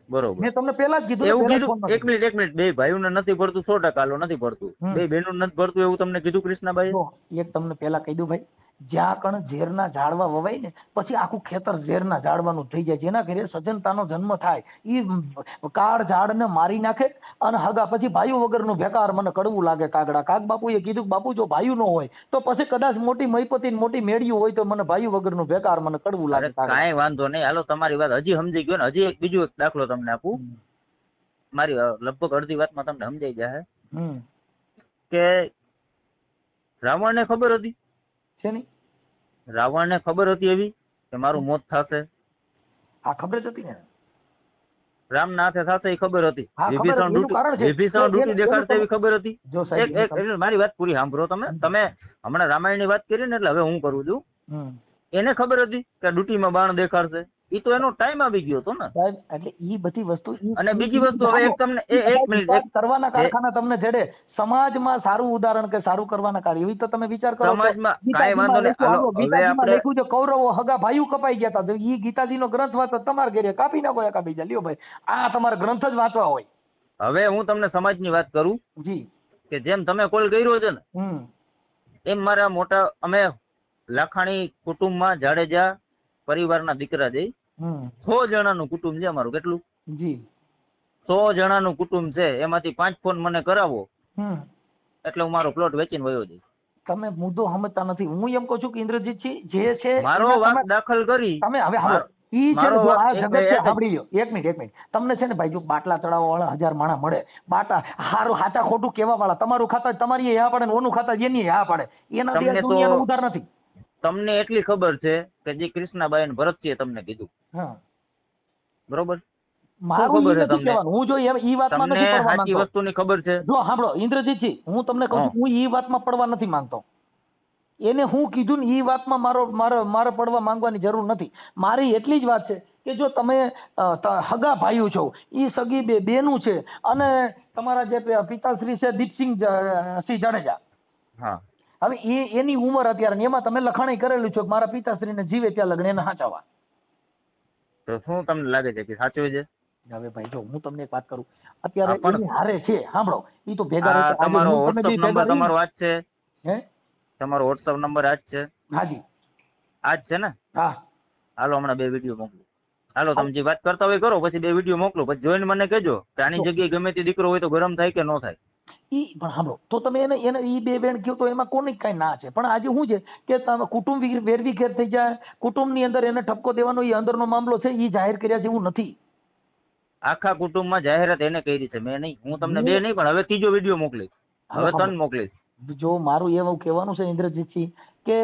બરોબર. મેં તમને પેલા જ કીધું. એવું કીધું. એક મિનિટ. બે ભાઈઓને નથી પડતું 100% નથી પડતું. બે બહેનોને નથી પડતું એવું તમને કીધું કૃષ્ણાબાઈ? એક તમને પેલા કહી દઉં ભાઈ, જ્યાં કણ ઝેરના ઝાડવા વવાય ને પછી આખું ખેતર ઝેરના ઝાડવાનું થઈ જાય. જેના ઘરે સજ્જનતાનો જન્મ થાય એ કાળ ઝાડને મારી નાખે અને હગા પછી ભાઈઓ વગરનું બેકાર. મને કડવું લાગે કાગડા. કાગ બાપુએ કીધું બાપુ જો ભાઈઓ નો હોય તો પછી કદાચ મોટી મહીપતિ મોટી મેળ્યું હોય તો મને ભાઈઓ વગરનું બેકાર. મને કડવું લાગે. કાંઈ વાંધો નહીં, હાલો તમારી વાત હજી સમજી ગયો ને. હજી એક બીજો એક દાખલો તમને આપું. મારી લગભગ અડધી વાતમાં તમને સમજાઈ જાય કે રાવણને ખબર હતી છે નહીં? રાવણને ખબર હતી એવી કે મારું મોત થશે? હા, ખબર જ હતી ને. રામના હાથે થશે એ ખબર હતી. વિભીષણ ડૂટી દેખાડશે એવી ખબર હતી. એક મારી વાત પૂરી સાંભળો તમે. હમણાં રામાયણની વાત કરી ને એટલે હવે હું કરું છું. એને ખબર હતી કે ડૂટીમાં બાણ દેખાડશે? એ તો એનો ટાઈમ આવી ગયો હતો ને. એટલે ઈ બધી વસ્તુ. અને બીજી વસ્તુ હવે એક તમને એક મિનિટ કરવાના કારખાના તમને જડે સમાજમાં સારું ઉદાહરણ કે સારું કરવાના કાર્ય એવી તો તમે વિચાર કરો. સમાજમાં કાંઈ વાંધો નહીં. ગીતાજીમાં લખ્યું છે કૌરવો હગા ભાઈઓ કપાઈ ગયા હતા. ઈ ગીતાજીનો ગ્રંથ વાંચો તમારા ઘરે કાપી નાખો એકા બીજા. લ્યો ભાઈ, આ તમારા ગ્રંથ જ વાંચવા હોય. હવે હું તમને સમાજની વાત કરું જી. કે જેમ તમે કોલ કર્યો છે ને એમ મારા મોટા અમે લાખાણી કુટુંબમાં જાડેજા પરિવારના દીકરા જઈ 100 જણાનું કુટુંબ છે અમારું. કેટલું? જી. 100 જણાનું કુટુંબ છે. એમાંથી 5 ફોન મને કરાવો એટલે હું મારો પ્લોટ વેચીને વયો જઈશ. તમે મુદ્દો સમજતા નથી. હું એમ કહું છું કે ઇન્દ્રજીતજી જે છે મારો વાત દાખલ કરી તમે હવે ઈ છે આ જગત છે. સાંભળી લ્યો એક મિનિટ. તમને છે ને ભાઈ જો બાટલા ચડાવવા વાળા 1000 માણસ મળે, બાટા હારું સાચા ખોટું કેવા વાળા, તમારું ખાતા તમારી હા પડે ને ઓનું ખાતા એની હા પડે. એના દુનિયાનો ઉધાર નથી. તમને એટલી ખબર છે કે જે કૃષ્ણાબાઈ ને ભરતસિંહે તમને કીધું, બરોબર? મારું ઈ નથી કહેવાનું. હું જો ઈ વાતમાં નથી પડવા માંગતો. સાચી વસ્તુની ખબર છે. જો સાંભળો ઇન્દ્રજીતજી, હું તમને કહું છું હું ઈ વાતમાં પડવા નથી માંગતો. એને હું કીધું ને ઈ વાતમાં મારે પડવા માંગવાની જરૂર નથી. મારી એટલી જ વાત છે કે જો તમે હગા ભાઈઓ છો, ઈ સગી બેનું છે અને તમારા જે પિતાશ્રી છે દીપસિંહ સિંહ જાડેજા, હવે એની ઉંમર અત્યારે એમાં તમે લખાણી કરેલું છે કે મારા પિતાશ્રીને જીવે ત્યાં લગ્ન એને સાચવવા. તો શું તમને લાગે છે કે સાચું છે? હવે ભાઈ જો હું તમને એક વાત કરું, અત્યારે એની હારે છે. સાંભળો, ઈ તો ભેગા તમારો WhatsApp નંબર તમારો આજ છે? હે, તમારો WhatsApp નંબર આજ છે? હાજી આજ છે ને? હા. હાલો હમણાં 2 વિડીયો મોકલું. હાલો તમે જે વાત કરતા હોય કરો, પછી 2 વિડીયો મોકલો, પછી જોઈને મને કહેજો કે આની જગ્યાએ ગમે તે દીકરો હોય તો ગરમ થાય કે ન થાય. ઈ પણ સાંભળો તો તમે એને ઈ 2 બેન કહો તો એમાં કોની કઈ ના છે. પણ આજે શું છે કે તમે કુટુંબ વેરવી ખેર થઈ જાય, કુટુંબની અંદર એને ઠપકો દેવાનો એ અંદરનો મામલો છે, ઈ જાહેર કર્યા જેવું નથી. આખા કુટુંબમાં જાહેરાત એને કરી છે, મેં નહીં. હું તમને 2 નહીં પણ હવે 3જો વિડીયો મોકલીશ, હવે 3 મોકલીશ. જો મારું એવું કહેવાનું છે ઇન્દ્રજીતજી કે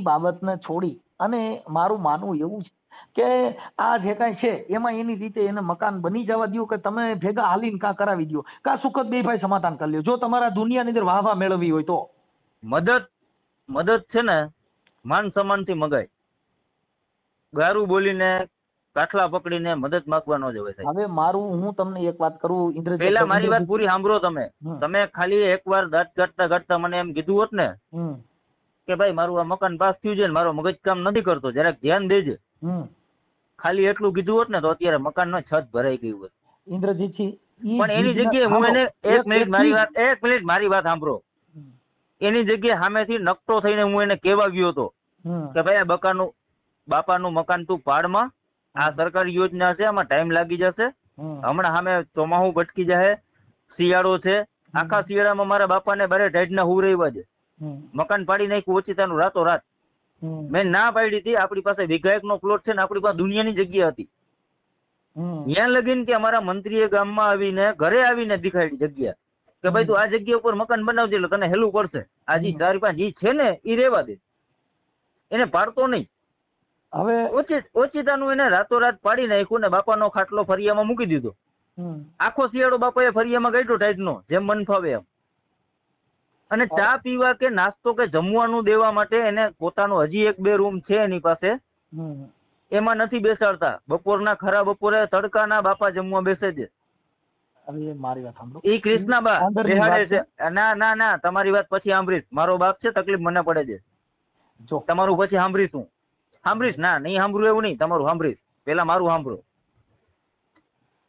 બાબતને છોડી અને મારું માનવું એવું છે કે આ જે કાંઈ છે એમાં એની રીતે એને મકાન બની જવા દો કે તમે ભેગા હાલીને કાં કરાવી દો, કાં સુખદ 2 ભાઈ સમાધાન કરી લ્યો. જો તમારા દુનિયાની અંદર વાહ મેળવવી હોય તો મદદ છે ને માન સન્માનથી મગાય. ગારું બોલીને કાઠલા પકડીને મદદ માંગવા ન જવાય. હવે હું તમને એક વાત કરું ઇન્દ્રજીત, પહેલા મારી વાત પૂરી સાંભળો. તમે ખાલી એકવાર દાંત કાઢતા મને એમ કીધું હોત ને કે ભાઈ મારું આ મકાન પાસ થયું છે ને મારો મગજ કામ નથી કરતો, જરાક ધ્યાન દેજે, ખાલી એટલું કીધું હોત ને તો અત્યારે મકાન નો છત ભરાઈ ગયું હોત. ઇન્દ્રજીતજી પણ એની જગ્યાએ હું એને એક મિનિટ મારી વાત સાંભળો. એની જગ્યાએ સામેથી નકટો થઈને હું એને કહેવા ગયો હતો કે ભાઈ આ બાપાનું મકાન તું પાડમાં, આ સરકારી યોજના છે, આમાં ટાઈમ લાગી જશે, હમણાં સામે ચોમાહું ભટકી જાય, શિયાળો છે, આખા શિયાળામાં મારા બાપાને બારે ઢાઢના હુવરાવ્યા છે, મકાન પાડી નાખ્યું ઓચિતાનું રાતો રાત. મેં ના પાડી હતી, આપણી પાસે વિઘાયકનો પ્લોટ છે ને આપણી પાસે દુનિયાની જગ્યા હતી. ત્યાં લગીન કે અમારા મંત્રીએ ગામમાં આવીને ઘરે આવીને દેખાડી જગ્યા કે ભાઈ તું આ જગ્યા ઉપર મકાન બનાવજે એટલે તને હેલું પડશે. આ જે 4-5 જી છે ને એ રેવા દે, એને પાડતો નહીં. હવે ઓચિતાનું એને રાતોરાત પાડી નાખ્યું ને બાપાનો ખાટલો ફરિયામાં મૂકી દીધો. આખો શિયાળો બાપાએ ફરિયામાં ગાઈડો ટાઈટનો જેમ મન ફાવે એમ. અને ચા પીવા કે નાસ્તો કે જમવાનું દેવા માટે એને પોતાનો હજી 1-2 રૂમ છે એની પાસે, એમાં નથી બેસાડતા. બપોરના ખરા બપોરે તડકાના બાપા જમવા બેસે છે. મારી વાત સાંભળો, એ કૃષ્ણાબા બેહાડે છે. ના તમારી વાત પછી સાંભળીશ. મારો બાપ છે, તકલીફ મને પડે છે. જો તમારું પછી સાંભળીશ. ના નહીં સાંભળું એવું નહીં, તમારું સાંભળીશ. પેલા મારું સાંભળો.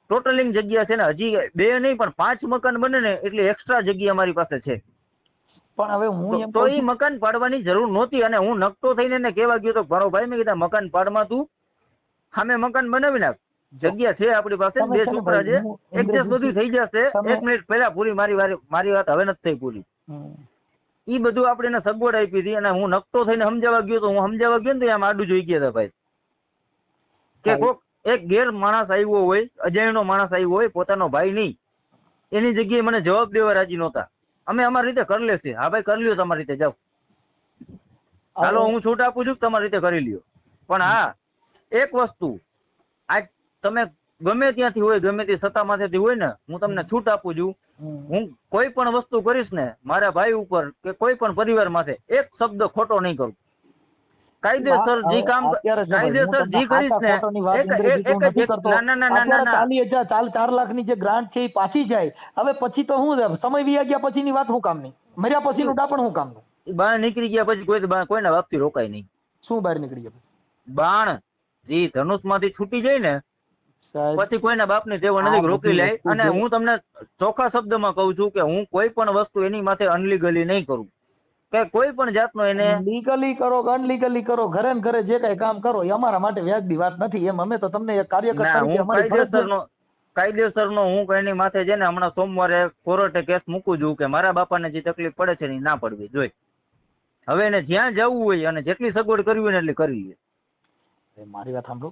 ટોટલિંગ જગ્યા છે ને હજી 2 નહીં પણ 5 મકાન બને ને એટલે એક્સ્ટ્રા જગ્યા અમારી પાસે છે. પણ હવે હું એમ તો એ મકાન પાડવાની જરૂર નહોતી. અને હું નકતો થઈને એને કહેવા ગયો તો ભણો ભાઈ, મેં કીધા મકાન પાડમાં તું સામે મકાન બનાવી નાખ, જગ્યા છે આપણી પાસે, 2 છોકરા છે, એડજસ્ટ બધું થઈ જશે. 1 મિનિટ પહેલા પૂરી મારી વાત હવે નથી થઈ પૂરી. ઈ બધું આપણે એને સગવડ આપી હતી. અને હું નકતો થઈને સમજાવવા ગયો તો ને તો આમ આડું જોઈ ગયા હતા ભાઈ કે કોક એક ગેર માણસ આવ્યો હોય, અજાણ્યો માણસ આવ્યો હોય, પોતાનો ભાઈ નહીં, એની જગ્યાએ મને જવાબ દેવા રાજી નહોતા. અમે અમારી રીતે કરી લેશે. હા ભાઈ કરી લ્યો તમારી રીતે, જાઓ હાલો હું છૂટ આપું છું, તમારી રીતે કરી લ્યો. પણ હા એક વસ્તુ, આજ તમે ગમે ત્યાંથી હોય, ગમે તે સત્તા માંથેથી હોય ને, હું તમને છૂટ આપું છું. હું કોઈ પણ વસ્તુ કરીશ ને મારા ભાઈ ઉપર કે કોઈ પણ પરિવાર માથે એક શબ્દ ખોટો નહીં કરું. કાયદેસર જે કામ કાયદેસર જે કરીશ ને, ના 4 લાખની જે ગ્રાન્ટ છે એ પાછી જાય. હવે પછી તો હું સમય વીયા ગયા પછીની વાત શું કામની, મર્યા પછીનું ડાપણ શું કામનું. બહાર નીકળી ગયા પછી કોઈના બાપથી રોકાય નહીં. શું બહાર નીકળી ગયા? બાણ જે ધનુષ માંથી છૂટી જાય ને પછી કોઈના બાપની તેવો નથી, રોકી લે. અને હું તમને ચોખ્ખા શબ્દમાં કહું છું કે હું કોઈ પણ વસ્તુ એની માથે અનલીગલી નહીં કરું કે કોઈ પણ જાતનો એને લીગલી કરો કે અનલીગલી કરો, ઘરે ને ઘરે જે કઈ કામ કરો એ અમારા માટે વ્યાજબી વાત નથી. એમ અમે તો તમને એક કાર્યકર્તા કાયદેસરનો હું એની માથે છે ને હમણાં સોમવારે કોર્ટે કેસ મૂકું છું કે મારા બાપાને જે તકલીફ પડે છે ને ના પડવી જોઈએ. હવે એને જ્યાં જવું હોય અને જેટલી સગવડ કરવી હોય ને એટલી કરવી. મારી વાત સાંભળો,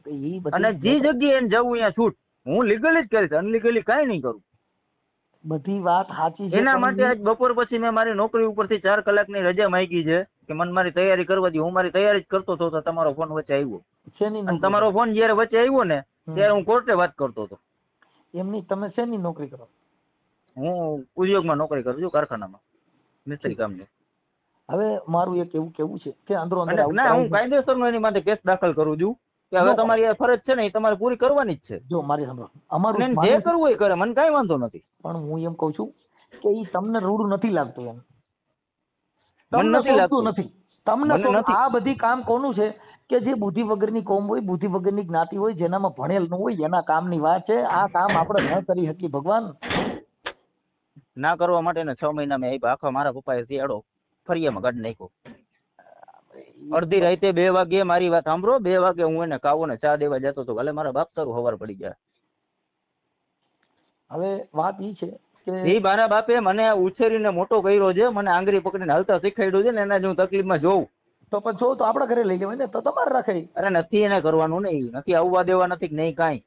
અને જે જગ્યાએ એને જવું અહીંયા છૂટ, હું લીગલી જ કરીશ, અનલીગલી કઈ નહીં કરું. બધી વાત સાચી છે. એના માટે આજ બપોર પછી મેં મારી નોકરી ઉપરથી 4 કલાકની રજા માંગી છે કે મને મારી તૈયારી કરવા દે. હું મારી તૈયારી જ કરતો હતો તો તમારો ફોન વચ્ચે આવ્યો. અને તમારો ફોન જયારે વચ્ચે આવ્યો ને ત્યારે હું કોર્ટે વાત કરતો હતો. એમની તમે શેની નોકરી કરો? હું ઉદ્યોગમાં નોકરી કરું છું, કારખાનામાં મિસ્ત્રી કામની. હવે મારું એક એવું કેવું છે કે અંદરો અંદર ના હું કાયદેસરનો એની માટે કેસ દાખલ કરું છું કે હવે તમારી આ ફરજ છે ને એ તમારે પૂરી કરવાની જ છે. જો મારી સાંભળો, અમારું જે કરવું હોય કરે, મને કઈ વાંધો નથી. પણ હું એમ કઉ છું કે ઈ તમને રૂડું નથી લાગતું? એમ તમને નથી લાગતું? નથી તમને તો આ બધી કામ કોનું છે કે જે બુદ્ધિ વગરની કોમ હોય, બુદ્ધિ વગરની જ્ઞાતિ હોય, જેનામાં ભણેલ ન હોય, એના કામની વાત છે. આ કામ આપણે ન કરી શકીએ. ભગવાન ના કરવા માટે ને 6 મહિના મેં આપ્યા. આખા મારા પપ્પાએ શિયાળો ફરિયામાં કાઢી નાખ્યો. અડધી રાતે 2 વાગે મારી વાત સાંભળો, 2 વાગે હું એને કાવો ને ચા દેવા જતો હતો. ભલે મારા બાપ તારું હવાર પડી ગયા. હવે વાત ઈ છે કે એ મારા બાપે મને ઉછેરીને મોટો કર્યો છે, મને આંગળી પકડીને હાલતા શીખવાડ્યું છે ને, એના જે હું તકલીફમાં જોઉં તો પછી જો તો આપણા ઘરે લઈ લેવાય ને, તો તમારે રાખે. અરે નથી એને કરવાનું નહીં, નથી આવવા દેવા, નથી નહીં કાંઈ.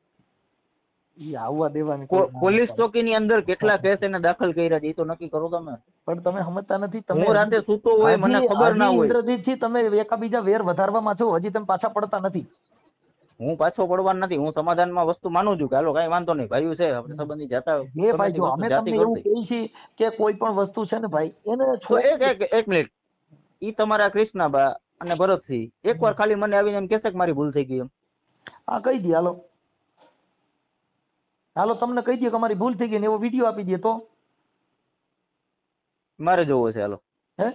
આવવા દેવાની પોલીસ ચોકીની અંદર કેટલા કેસ એને દાખલ કર્યા છે એ તો નક્કી કરો તમે. પણ તમે સમજતા નથી. હું રાતે સૂતો હોય, મને ખબર ના હોય. ઇન્દ્રજીતથી તમે એકાબીજા વેર વધારવામાં છો, હજી તમે પાછા પડતા નથી. હું પાછો પડવાનો નથી. હું સમાધાનમાં વસ્તુ માનું છું કે હાલો કઈ વાંધો નહીં, ભાઈઓ છે આપણે સંબંધી જતા. એ ભાઈ જો અમે તમને એવું કહીએ છીએ કે કોઈ પણ વસ્તુ છે ને ભાઈ એને એક મિનિટ, ઈ તમારા કૃષ્ણાબા અને ભરતસિંહ એકવાર ખાલી મને આવીને એમ કહેશે કે મારી ભૂલ થઈ ગઈ એમ? હા કહી દે. હાલો તમને કહી દે કે અમારી ભૂલ થઈ ગઈ ને એવો વિડીયો આપી દે તો મારે જોવો છે. હાલો હે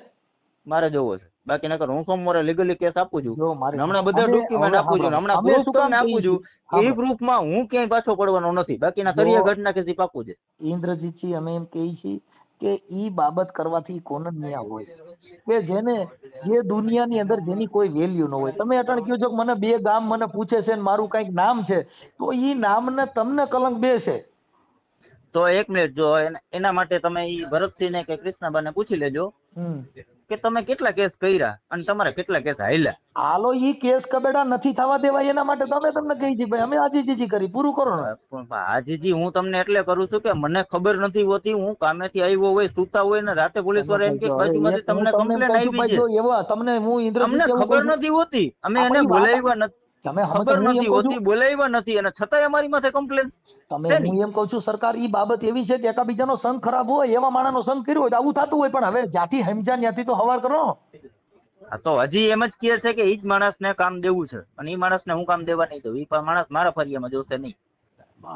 મારે જોવો છે, બાકી નકર હું સોમવારે લીગલી કેસ આપું છું. હમણાં બધા ડોક્યુમેન્ટ આપું છું, હમણાં પ્રૂફ તમને આપું છું. એ પ્રૂફમાં હું ક્યાંય પાછો પડવાનો નથી. બાકીના કરિયા ઘટના કેસી પાકું છે. ઇન્દ્રજીતજી અમે એમ કહીએ છીએ કે ઈ બાબત કરવાથી કોણ ન્યાય હોય. કે જેને જે દુનિયાની અંદર જેની કોઈ વેલ્યુ ન હોય. તમે અટાણે કહો છો કે મને 2 ગામ મને પૂછે છે ને મારું કઈક નામ છે, તો ઈ નામને તમને કલંક બેસે. તો 1 મિનિટ, જો એના માટે તમે ઈ ભરતસિંહને કે કૃષ્ણાબાને પૂછી લેજો કે તમે કેટલા કેસ કર્યા અને તમારા કેટલા કેસ હાલ્યા. હાલો ઈ કેસ કબેડા નથી થવા દેવાય એના માટે તમે તમને કહી છે ભાઈ અમે આજીજી કરી, પૂરું કરો ને. આજીજી હું તમને એટલે કરું છું કે મને ખબર નથી હોતી, હું કામેથી આવ્યો હોય, સૂતા હોય ને રાતે પોલીસ વાળા એમ કે બાજુમાંથી તમને કમ્પ્લેન આવી છે, એવા તમને હું અમને ખબર નથી હોતી, અમે એને બોલાવ્યા નથી, ખબર નથી હોતી, બોલાવ્યા નથી અને છતાંય અમારી માથે કમ્પ્લેન. તમે હું એમ કઉ છું સરકાર ઈ બાબત એવી છે કે એકાબીજાનો સંગ ખરાબ હોય, એવા માણસનો સંગ કર્યો હોય તો આવું થતું હોય, પણ હવે જ્યાંથી સમજ્યા ત્યાંથી તો હવાર કરો. આ તો હજી એમ જ કહે છે કે ઈ જ માણસને કામ દેવું છે અને ઈ માણસને હું કામ દેવા નહીં દઉં, ઈ માણસ મારા ફરિયામાં જોશે નહીં,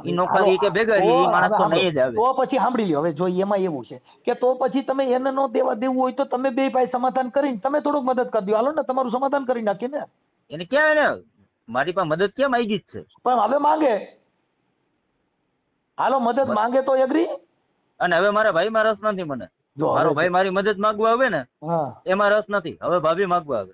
ઈ નોકરી કે બેગારી ઈ માણસ તો નહીં જ આવે. તો પછી સાંભળી લ્યો, હવે જો એમાં એવું છે કે તો પછી તમે એને નો દેવા દેવું હોય તો તમે 2 ભાઈ સમાધાન કરીને તમે થોડુંક મદદ કરી દો, હાલો ને તમારું સમાધાન કરી નાખીએ ને. એને ક્યાં એને મારી પાસે મદદ કેમ આવી ગઈ છે? પણ હવે માંગે, હાલો મદદ માંગે તો એગ્રી. અને હવે મારા ભાઈમાં રસ નથી, મને મારો ભાઈ મારી મદદ માંગવા આવે ને એમાં રસ નથી, હવે ભાભી માંગવા આવે.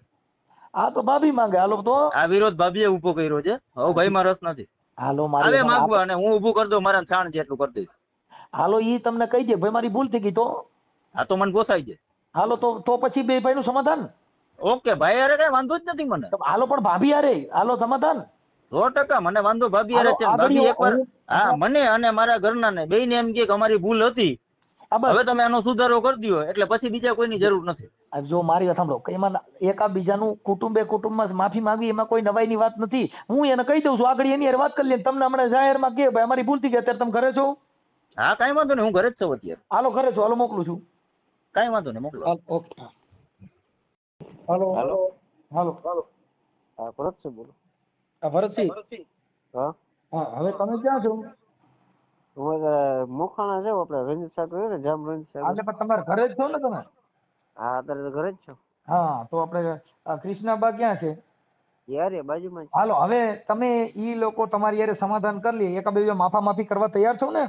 હા તો ભાભી માંગે, હાલો તો આ વિરોધ ભાભીએ ઉભો કર્યો છે, હવે ભાઈમાં રસ નથી, હાલો મારે માંગવા અને હું ઉભું કરી દઉં, મારા છાણ જેટલું કરી દઈશ. હાલો ઈ તમને કહી દે ભાઈ મારી ભૂલ થઈ ગઈ તો હા તો મને પોસાય છે. હાલો તો પછી 2 ભાઈનું સમાધાન. ઓકે ભાઈ અરે કઈ વાંધો જ નથી મને. હાલો પણ ભાભી અરે હાલો સમાધાન 100% મને વાંધો ભાભી અરે છે. ભાભી એકવાર હા મને અને મારા ઘરના ને બેયને એમ કે અમારી ભૂલ હતી, હવે તમે આનો સુધારો કરી દો એટલે પછી બીજા કોઈની જરૂર નથી. જો મારી વાત સાંભળો, એમાં એકાબીજાનું કુટુંબમાં માફી માંગવી એમાં કોઈ નવાઈની વાત નથી. હું એને કહી દઉં છું આગળ એની વાત કરી લે, તમને હમણાં જાહેરમાં કે ભાઈ અમારી ભૂલ થઈ ગઈ, અત્યારે તમે ઘરે છો? હા કઈ વાંધો નહીં, હું ઘરે જ છું અત્યારે. હાલો ઘરે છો, હાલો મોકલું છું. કઈ વાંધો નહીં, મોકલો. ઓકે હાલો હાલો હાલો હા ભરતસિંહ બોલો. ભરતસિંહ હા હવે તમે ક્યાં છો? હું મોખાણા જાવ, આપણે રંજીત સાહેબ રહ્યો ને જામ રંજીત સાહેબ. એટલે પણ તમારે ઘરે જ છો ને તમે? હા અત્યારે ઘરે જ છો. હા તો આપણે કૃષ્ણાબા ક્યાં છે? યાર બાજુમાં. હાલો હવે તમે ઈ લોકો તમારી યારે સમાધાન કરી લે, એકાબીજા માફી કરવા તૈયાર છો ને?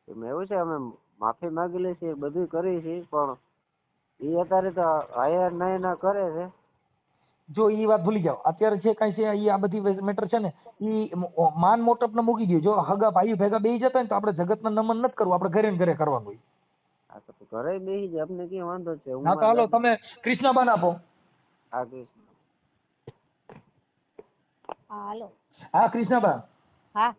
એવું છે અમે માફી માંગી લે છે, બધું કરી છે, પણ એ અત્યારે તો હાયર નહીં ના કરે છે. જો ઈ વાત ભૂલી જાઓ, અત્યારે જે કઈ છે ઈ આ બધી મેટર છે ને ઈ માન મોટપ ને મૂકી દો. જો હગા ભાઈ ભેગા બેસી જતા ને તો આપણે જગતના નમન નથી કરવું, આપણે ઘરે ને ઘરે કરવાનું. હા તો ઘરે બેસી જાય, અમને ક્યાં વાંધો છે. હા તો હાલો તમે કૃષ્ણાબાને આપો. હા કૃષ્ણ. હાલો હા કૃષ્ણાબા. હા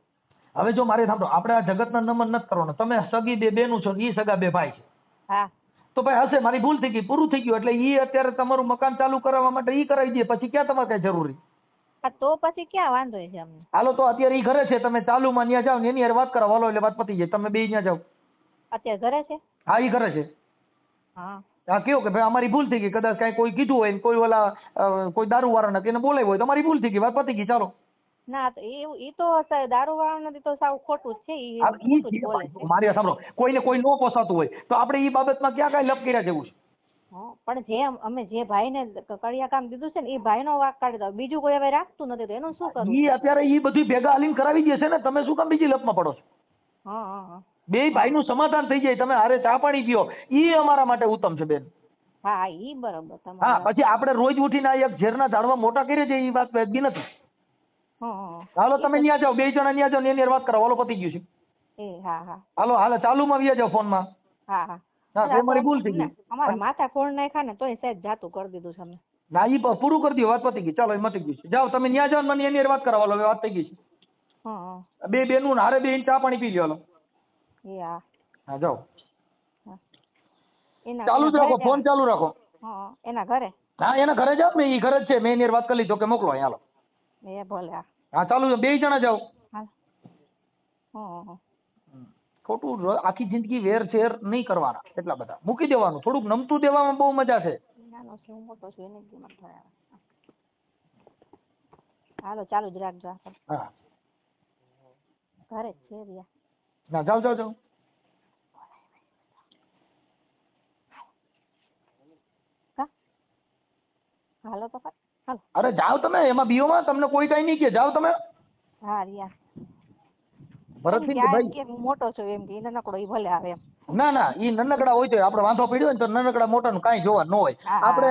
હવે જો મારે સાંભળો, આપણે આ જગતના નમન નથી કરવાનું. તમે સગી 2 બેનું છો, ઈ સગા 2 ભાઈ છે. હા તો ભાઈ હશે મારી ભૂલ થઈ ગઈ, પૂરું થઈ ગયું, એટલે ઈ અત્યારે તમારું મકાન ચાલુ કરવા માટે ઈ કરાવી દે, પછી ક્યાં તમારે કઈ જરૂરી? તો પછી ક્યાં વાંધો છે અમને? હાલો તો અત્યારે ઈ ઘરે છે, તમે ચાલુમાં ત્યાં જાઓ ને એની હારે વાત કરાવો, હાલો એટલે વાત પતી જાય, તમે 2 ત્યાં જાઓ. અત્યારે ઘરે છે? હા ઈ ઘરે છે. હા હા કેવું કે ભાઈ અમારી ભૂલ થઈ ગઈ, કદાચ કઈ કોઈ કીધું હોય, કોઈ ઓલા કોઈ દારૂ વાળા એને બોલાવ્યો હોય તો અમારી ભૂલ થઈ ગઈ, વાત પતી ગઈ, ચાલો. ના તો એ તો દારૂ વાળા નથી તો સાવ ખોટું જ છે. મારી સાંભળો, કોઈને કોઈ નો પોસાતું હોય તો આપણે ઈ બાબતમાં ક્યાં કઈ લપ કર્યા જેવું છે? પણ જે અમે જે ભાઈને કડિયા કામ દીધું છે ને એ ભાઈનો વાંક કાઢી દો, બીજું કોઈ હવે રાખતું નથી તો એનું શું કરવું? ઈ અત્યારે ઈ બધું ભેગા હાલીને કરાવી દે છે ને, તમે શું કામ બીજી લપમાં પડો છો? હા 2 ભાઈનું સમાધાન થઈ જાય, તમે હારે ચા પાણી પીઓ, ઈ અમારા માટે ઉત્તમ છે બેન. હા ઈ બરોબર. હા પછી આપણે રોજ ઉઠીને આ એક ઝેરના ઝાડવા મોટા કરીએ છીએ, ઈ વાત વેચી નથી. હાલો તમે ત્યાં જાઓ, 2 જણા ત્યાં જાઓ ને એની વાત કરો, હાલો પતી ગયું છે. હાલો હાલો ચાલુમાં વ્યા જાઓ ફોનમાં. હા મારી ભૂલ થઈ ગઈ. અમારા માથા ફોન નાખ્યા ને તોય સાહેબ જાતું કરી દીધું છે અમને. ના ઈ પૂરું કરી દો, વાત પતી ગઈ, ચાલો એ મટી ગયું છે. જાઓ તમે ત્યાં જાઓ ને મને એની વાત કરો, હાલો વાત થઈ ગઈ છે. 2 બેનું હારે 2 ચા પાણી પી લ્યો, હાલો. હા જાઓ, ચાલુ જ રાખો, ફોન ચાલુ રાખો. એના ઘરે? હા એના ઘરે જાવ ને, ઈ ઘરે જ છે, મેં એની વાત કરી લીધો કે મોકલો અહીંયા, હાલો. એ ભલે. હા ચાલુ, 2 જણા જાઓ. હા ખોટું આખી જિંદગી વેર શેર નહીં કરવાના, એટલા બધા મૂકી દેવાનું, થોડુંક નમતું દેવામાં બહુ મજા છે. હાલો ચાલુ જ રાખજો. હા ઘરે જ છે રિયા. ના જાઓ જાઓ જાઓ. હાલો તો હાલો. અરે જાઓ તમે, એમાં બીઓમાં તમને કોઈ કઈ નહીં કે, જાઓ તમે. હા રિયા ભરતસિંહ ભાઈ કે હું મોટો છું એમ કે એને નકડો ઈ ભલે આવે એમ. ના ના ઈ નાનકડા હોય તો આપણે વાંધો પડ્યો હોય ને તો નાનકડા મોટાનું કાંઈ જોવા ન હોય. આપણે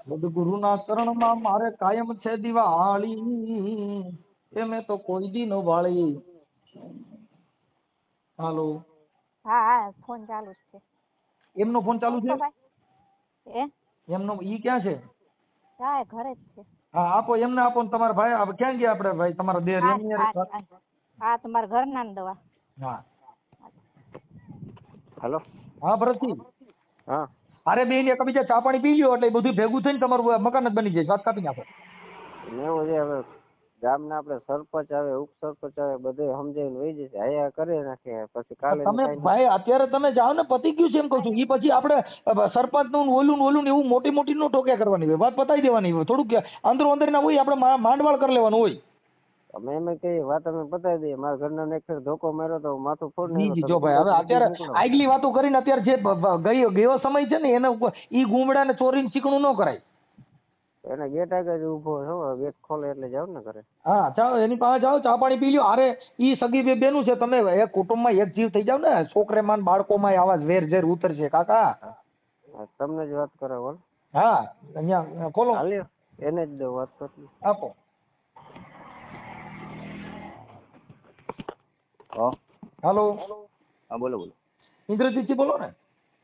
સદગુરુના ચરણમાં મારે કાયમ છે દિવાળી, એ મેં તો કોઈ દી નો વાળી. હાલો. હા ફોન ચાલુ છે. એમનો ફોન ચાલુ છે? એમનો ઈ ક્યાં છે? હા ઘરે જ છે. હા આપો એમને આપો ને તમારા ભાઈ ક્યાં ગયા આપણે ભાઈ તમારા દેર હા તમારા ઘરના દવા. હા હાલો. હા ભરતજી. હા અરે બેન એક બીજા ચા પાણી પી લ્યો એટલે બધું ભેગું થઈને તમારું મકાન જ બની જાય. વાત કાપી નાખો. એવું છે હવે ગામના આપણે સરપંચ આવે ઉપસરપંચ આવે બધે સમજાવીને વહી જશે. આયા કરે નાખે પછી કાલે તમે ભાઈ અત્યારે તમે જાઓ ને પતી ગયું છે એમ કહું છું. એ પછી આપણે સરપંચ નું ઓલું ને એવું મોટી મોટી નો ટોક્યા કરવાની હોય. વાત પતાવી દેવાની હોય. થોડુંક અંદરો અંદર ના હોય આપણે માંડવાળ કરી લેવાનું હોય. અમે એમ કહીએ વાત અમે પતાવી દઈએ. મારા ઘરના ને એક ધોકો માર્યો તો માથું ફોડ નહીં. જો ભાઈ હવે અત્યારે આગલી વાતો કરીને અત્યારે જે ગયો સમય છે ને એને ઈ ગુમડા ને ચોરીને ચીકણું ન કરાય. એને ગેટ આગળ ઉભો છો ગેટ ખોલે એટલે જાવ ને કરે. હા ચાલો એની પાસે જાઓ ચા પાણી પી લ્યો. અરે ઈ સગી બેનું છે. તમે એક કુટુંબમાં એક જીવ થઈ જાવ ને છોકરેમાં બાળકોમાં આવા વેર ઝેર ઉતરશે કાકા. તમને જ વાત કરે બોલ. હા અહીંયા ખોલો એને જ દો વાત કરી આપો. હાલો. હા બોલો બોલો. ઇન્દ્રજીતજી બોલો ને.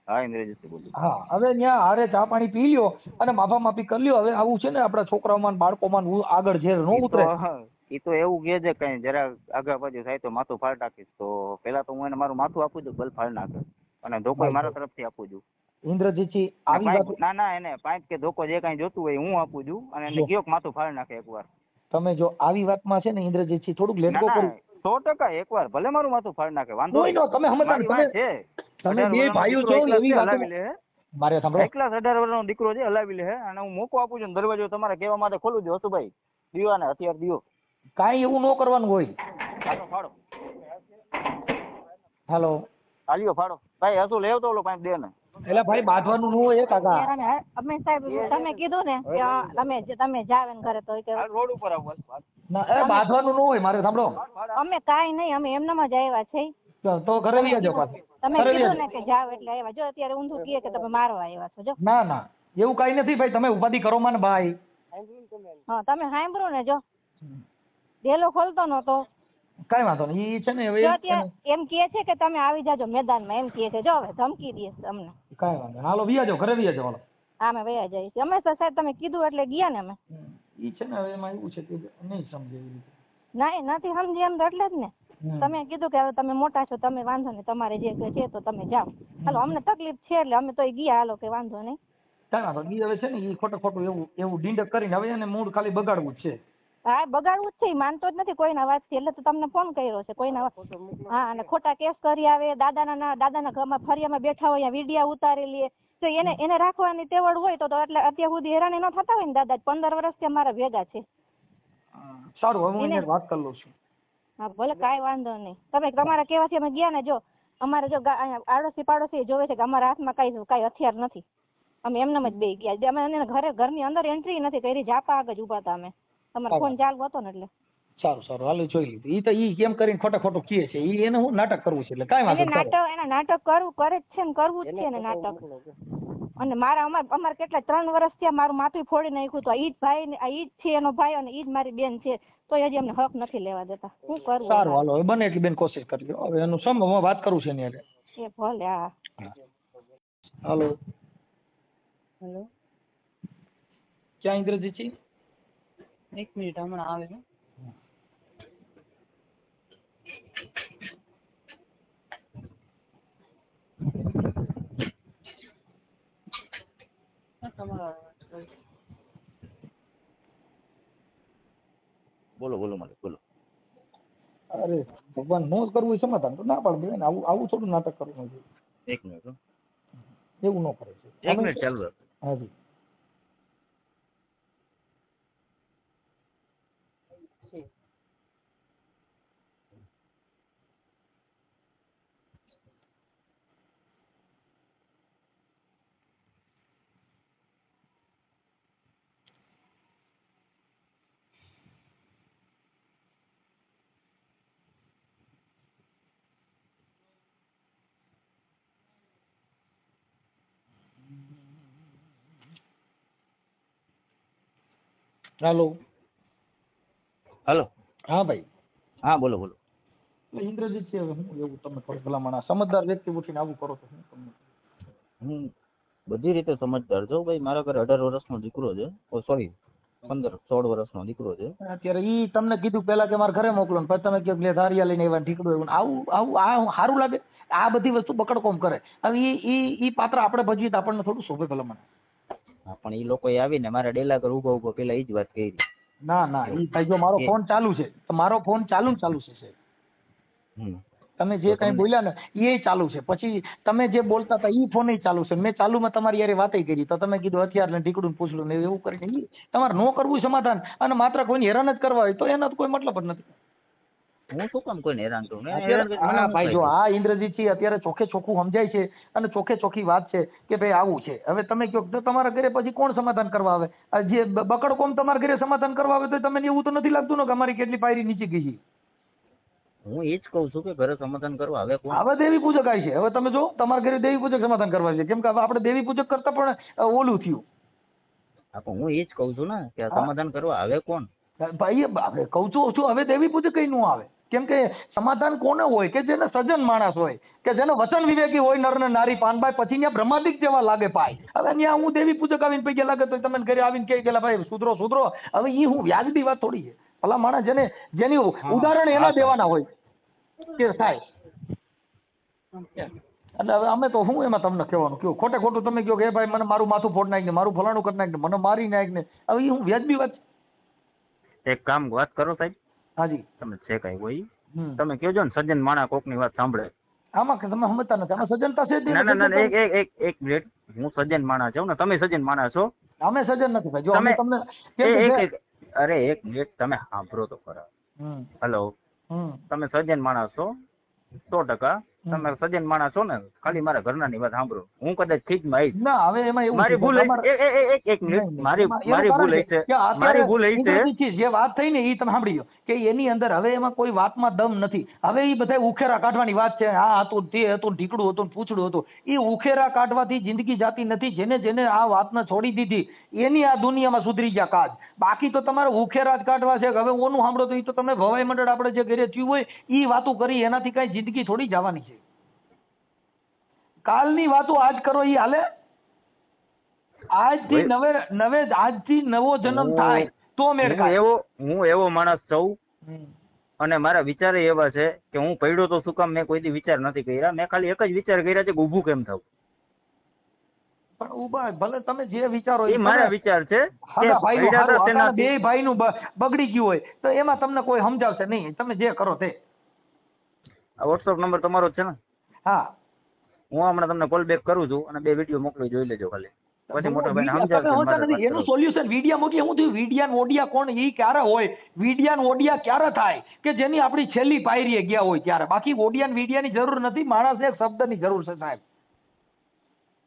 હા ઇન્દ્રજીત બોલું. હા હવે ત્યાં હારે ચા પાણી પી લ્યો અને માફા માફી કરી લ્યો. હવે આવું છે ને આપણા છોકરાઓમાં બાળકોમાં આગળ ઝેર ન ઉતરે. એ તો એવું કે છે કઈ જરા આગળ પાછું થાય તો માથું ફાડ નાખીશ. તો પેલા તો હું એને મારું માથું આપું છું ભલે ફાડ નાખે અને ધોકો મારા તરફથી આપું છું. ઇન્દ્રજીતજી આવી વાત ના એને પાઇપ કે ધોકો જે કઈ જોતું હોય હું આપું છું અને એને કયો માથું ફાડ નાખે એકવાર. તમે જો આવી વાતમાં છે ને ઇન્દ્રજીતજી થોડુંક લેટકો કરો. 100% એકવાર ભલે મારું માથું ફાડ નાખે વાંધો નહીં. તમે સમજતા છે તમે બે ભાઈઓ છો એવી વાત મારે સાંભળો. 18 વર્ષનો દીકરો છે હલાવી લે અને હું મોકો આપું છું દરવાજો તમારે કહેવા માટે ખોલું દો હસુભાઈ દીવાને હથિયાર દીવો. કાઈ એવું ન કરવાનું હોય. હાલો ફાડો. હાલો હાલ્યો ફાડો ભાઈ હસુ લેવ તો ઓલો પાઇપ દે ને. એટલે ભાઈ બાંધવાનું ન હોય કાકા. અમે સાહેબ તમે કીધું ને કે તમે જાવ ને ઘરે તો રોડ ઉપર આવો. ના એ બાંધવાનું ન હોય. મારે સાંભળો અમે કાઈ નહીં અમે એમનામાં જ આવ્યા છે. તો ઘરે લઈ જાજો પાછા. તમે કીધું ને કે જાવ એટલે આવ્યા. જો અત્યારે ઊંધું કહે કે તમે મારવા આવ્યા છો. જો ના ના એવું કઈ નથી ભાઈ. તમે ઉપાધિ કરો માં ભાઈ. હા તમે સાંભળો ને જો ડેલો ખોલતો નતો કઈ વાંધો નહીં. ઈ છે ને હવે એમ કહે છે કે તમે આવી જાજો મેદાનમાં એમ કહે છે. જો હવે ધમકી દે અમને. કઈ વાંધો હાલો વિયાજો ઘરે વિયાજો. હાલો હા અમે વયા જઈએ છીએ. અમે તો સાહેબ તમે કીધું એટલે ગયા ને અમે. ઈ છે ને હવે એમાં એવું છે કે નહીં સમજે એવી રીતે. ના નથી સમજી એમ તો એટલે જ ને તમે કીધું કે હવે તમે મોટા છો તમે વાંધો નહીં તમારે જે છે તો તમે જાઓ. હાલો અમને તકલીફ છે એટલે અમે તો ગયા. હાલો કે વાંધો નહીં. કઈ વાંધો ઈ હવે છે ને ઈ ખોટું એવું ડીંડક કરીને હવે એને મૂળ ખાલી બગાડવું જ છે. હા બગાડવું જ છે. એ માનતો જ નથી કોઈના વાતથી એટલે તો તમને ફોન કર્યો છે. કોઈના હા અને ખોટા કેસ કરી આવે. દાદાના ઘરમાં ફરિયામાં બેઠા હોય વિડીયા ઉતારી લે તો એને રાખવાની તેવડ હોય તો એટલે અત્યાર સુધી હેરાની ન થતા હોય ને. દાદા 15 વર્ષથી અમારા ભેગા છે. સારું હવે હું વાત કરી લઉં છું. હા ભલે કાંઈ વાંધો નહીં. તમે તમારા કહેવાથી અમે ગયા ને. જો અમારે જો આડોશી પાડોશી જોવે છે કે અમારા હાથમાં કાંઈ હથિયાર નથી. અમે એમનેમ જ બે ગયા. અમે ઘરની અંદર એન્ટ્રી નથી કરી. જાપા આગળ જ ઉભા હતા અમે. તમારો ફોન ચાલુ હતો ને એટલે. સારું હાલો જોઈ લીધું. ઈ તો ઈ કેમ કરીને ખોટું કહે છે. ઈ એને હું નાટક કરવું છે એટલે કાંઈ વાંધો નહીં. એના નાટક કરે જ છે ને કરવું જ છે ને નાટક. અને અમારે કેટલા 3 વર્ષ થયા મારું માથું ફોડી નાખ્યું. તો ઈ જ ભાઈ ઈ જ છે એનો ભાઈ અને ઈ જ મારી બેન છે. તો હજી અમને હક નથી લેવા દેતા. શું કરવું? સારું હાલો હવે બને એટલી બેન કોશિશ કરજો. હવે એનું હું વાત કરું છું એની હારે. એ ભલે. હા હાલો હેલો ક્યાં ઇન્દ્રજીતજી? 1 મિનિટ હમણાં આવે છે. બોલો માલિક બોલો. અરે ભગવાન નો કરવું સમાધાન તો ના પાડી દે ને. આવું થોડું નાટક કરવું જોઈએ. 1 મિનિટ એવું ન કરે છે. 1 મિનિટ ચાલુ. હાજી હાલો. હાલો. હા ભાઈ. હા બોલો બોલો. ઇન્દ્રજીત છે, હવે હું એવું તમે કરો ભલામણ, સમજદાર વ્યક્તિ ઉઠીને આવું કરો તો હું તમને. હું બધી રીતે સમજદાર છું ભાઈ. મારા ઘરે 18 વર્ષનો દીકરો છે, સોરી 15-16 વર્ષનો દીકરો છે. અત્યારે ઈ તમને કીધું પેલા કે મારા ઘરે મોકલો ને પછી તમે કહો કે ધારિયા લઈને આવ્યા ઠીકડું એવું. આવું આ સારું લાગે? આ બધી વસ્તુ બકડકોમ કરે. હવે ઈ પાત્ર આપણે ભજવીએ તો આપણને થોડું શોભે ભલામણ. હા પણ ઈ લોકો આવીને મારા ડેલા પર ઉભો પેલા ઈ જ વાત કરી. ના ઈ ભાઈ જો મારો ફોન ચાલુ છે તો મારો ફોન ચાલુ છે. તમે જે કઈ બોલ્યા ને એ ચાલુ છે, પછી તમે જે બોલતા હતા ઈ ફોન ચાલુ છે. મેં ચાલુમાં તમારી યારે વાતે કરી તો તમે કીધું હથિયાર ને ઢીકડું પૂછડું ને એવું કરીને તમારે ન કરવું સમાધાન અને માત્ર કોઈને હેરાન જ કરવા હોય તો એનો કોઈ મતલબ જ નથી. હું શું કામ કોઈને હેરાન કરું? ભાઈ જો આ ઇન્દ્રજીત અત્યારે ચોખ્ખે ચોખ્ખું સમજાય છે અને ચોખ્ખે ચોખ્ખી વાત છે કે ભાઈ આવું છે. હવે તમે કહો તો તમારા ઘરે પછી કોણ સમાધાન કરવા આવે? જે બકડ કોમ તમારા ઘરે સમાધાન કરવા આવે તો તમને એવું તો નથી લાગતું ને કે અમારી કેટલી પાયરી નીચે ગઈ છે? હું એ જ કઉ છું કે ઘરે સમાધાન કરવા આવે કોણ? હવે દેવી પૂજક આવી છે. હવે તમે જો તમારા ઘરે દેવી પૂજક સમાધાન કરવા છે, કેમ કે હવે આપણે દેવી પૂજક કરતા પણ ઓલું થયું. હા પણ હું એ જ કઉ છું ને કે સમાધાન કરવા આવે કોણ? ભાઈ હવે કઉ છું હવે દેવી પૂજક કઈ નું આવે, કેમ કે સમાધાન કોને હોય કે જેને સજ્જન માણસ હોય, કે જેને વચન વિવેકી હોય, નર ને નારી પાનભાઈ, પછી ત્યાં બ્રહ્માદિક જેવા લાગે પાય. હવે ત્યાં હું દેવી પૂજક આવીને પૈકી લાગે તો તમે ઘરે આવીને કહી ગયેલા ભાઈ સુધરો. હવે ઈ હું વ્યાજબી વાત થોડી છે. ભલા માણસ જેની ઉદાહરણ એના દેવાના હોય કે થાય. એટલે હવે અમે તો હું એમાં તમને કહેવાનું કયો ખોટે ખોટું તમે કહો કે ભાઈ મને મારું માથું ફોડ નાખ ને, મારું ફલાણું કરી નાખ ને, મને મારી નાખ ને. હવે ઈ હું વ્યાજબી વાત. એક કામ વાત કરો સાહેબ. હાજી. તમે છે કઈ હોય તમે કહેજો ને સજ્જન માણા કોક ની વાત સાંભળે. આમાં તમે સમજતા નથી. આમાં સજ્જનતા છે જ નહીં. ના એક મિનિટ. હું સજ્જન માણા છું ને તમે સજ્જન માણા છો? અમે સજ્જન નથી ભાઈ. જો અમે તમને અરે એક મિનિટ તમે સાંભળો તો ખરા. હેલો. તમે સજ્જન માણસ છો 100%. તમે સજ્જન માણસ છો ને, ખાલી મારા ઘરના ની વાત સાંભળો. હું કદાચ ખીજ માં આવીશ ના હવે એમાં એવું મારી ભૂલ એક મિનિટ મારી ભૂલ છે. જે વાત થઈ ને એ તમે સાંભળી લો કે એની અંદર હવે એમાં કોઈ વાતમાં દમ નથી. હવે એ બધા ઉખેરા કાઢવાની વાત છે. આ હતું તે હતું ઢીકડું હતું પૂછડું હતું. એ ઉખેરા કાઢવાથી જિંદગી જાતી નથી. જેને આ વાતને છોડી દીધી એની આ દુનિયામાં સુધરી ગયા કાજ. બાકી તો તમારે ઉખેરા જ કાઢવા છે. હવે ઓનું સાંભળો તો એ તો તમે ભવાઈ મંડળ આપણે જે ઘરે થયું હોય એ વાતો કરી, એનાથી કઈ જિંદગી થોડી જવાની છે. કાલની વાતો આજ કરો ઈ હાલે? આજથી નવો જન્મ થાય તો મેળ ખાય. હું એવો માણસ છું અને મારા વિચાર એવા છે કે હું પડ્યો તો શું કામ મેં કોઈ દી વિચાર નથી કર્યા. મેં ખાલી એક જ વિચાર કર્યા છે કે ઊભું કેમ થવું. પણ ઉભા ભલે તમે જે વિચારો એ મારા વિચાર છે. બે ભાઈ નું બગડી ગયું હોય તો એમાં તમને કોઈ સમજાવશે નહીં. તમે જે કરો તે. વોટ્સઅપ નંબર તમારો જ છે ને? હા. હું હમણાં તમને કોલ બેક કરું છું અને 2 વિડીયો મોકલી જોઈ લેજો ખાલી. પછી મોટા ભાઈને સમજાવજો. એનું સોલ્યુશન વિડિયા મોકલી. હું થયું વિડિયા ઓડિયા કોણ ઈ ક્યારે હોય? વિડિયા ઓડિયા ક્યારે થાય કે જેની આપણી છેલ્લી પાયરીએ ગયા હોય ત્યારે. બાકી ઓડિયા વિડિયાની જરૂર નથી. માણસને એક શબ્દની જરૂર છે સાહેબ.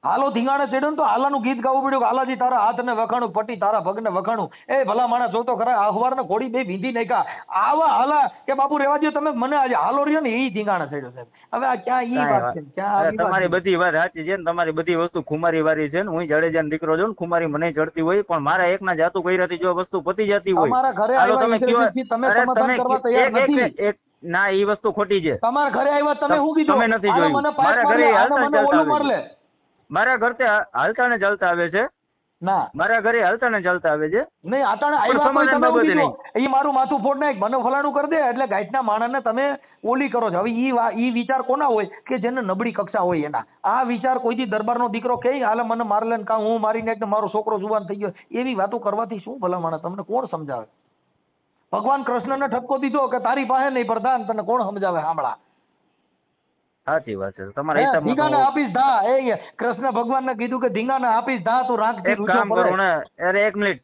હાલો ધીંગાણે ચડ્યો ને તો હાલાનું ગીત ગાવું પડ્યું કે હાલાજી તારા હાથને વખાણું, પટી તારા પગને વખાણું. એ ભલા માણસ જોતો ખરા અખબારને ઘોડી બે વિંધી નાખ્યા. આવા હાલા કે બાપુ રેવા દો તમે, મને આજે હાલો રહ્યો ને એ ધીંગાણે ચડ્યો સાહેબ. હવે આ ક્યાં ઈ વાત છે? ક્યાં તમારી બધી વાત સાચી છે ને તમારી બધી વસ્તુ ખુમારી વાળી છે ને. હું જાડેજાનો દીકરો છું ને, ખુમારી મને ચડતી હોય પણ મારા એકના જાતું કર્યાથી જો વસ્તુ પતી જતી હોય તમારા ઘરે આવ્યા તમે સમાધાન કરવા તૈયાર નથી. ના એ વસ્તુ ખોટી છે. તમારા ઘરે આવ્યા તમે શું કીધું? તમે નથી જોયું. મારા ઘરે મારા ઘરે હાલતા ને ચાલતા આવે છે. ના મારા ઘરે હાલતા ને ચાલતા આવે છે. નહીં આતાણે આવ્યા તમે કીધું ઈ મારું માથું ફોડ નાખ, મને ફલાણું કરી દે એટલે ગાઈટના માણસને તમે ઓલી કરો છો. હવે ઈ વિચાર કોના હોય કે જેને નબળી કક્ષા હોય એના. આ વિચાર કોઈથી દરબારનો દીકરો કે હાલે મને મારલે ને કા હું મારી નાખ ને મારો છોકરો જુવાન થઈ ગયો, એવી વાતો કરવાથી શું ભલા માણસ તમને કોણ સમજાવે? ભગવાન કૃષ્ણને ઠપકો દીધો કે તારી પાસે નહીં પ્રધાન, તને કોણ સમજાવે? સાંભળા સાચી વાત છે તમારે. ધીંગાને આપીશ ધા. એ કૃષ્ણ ભગવાનને કીધું કે ધીંગાને આપીશ ધા તું રાખ. એક કામ કરો ને. અરે એક મિનિટ.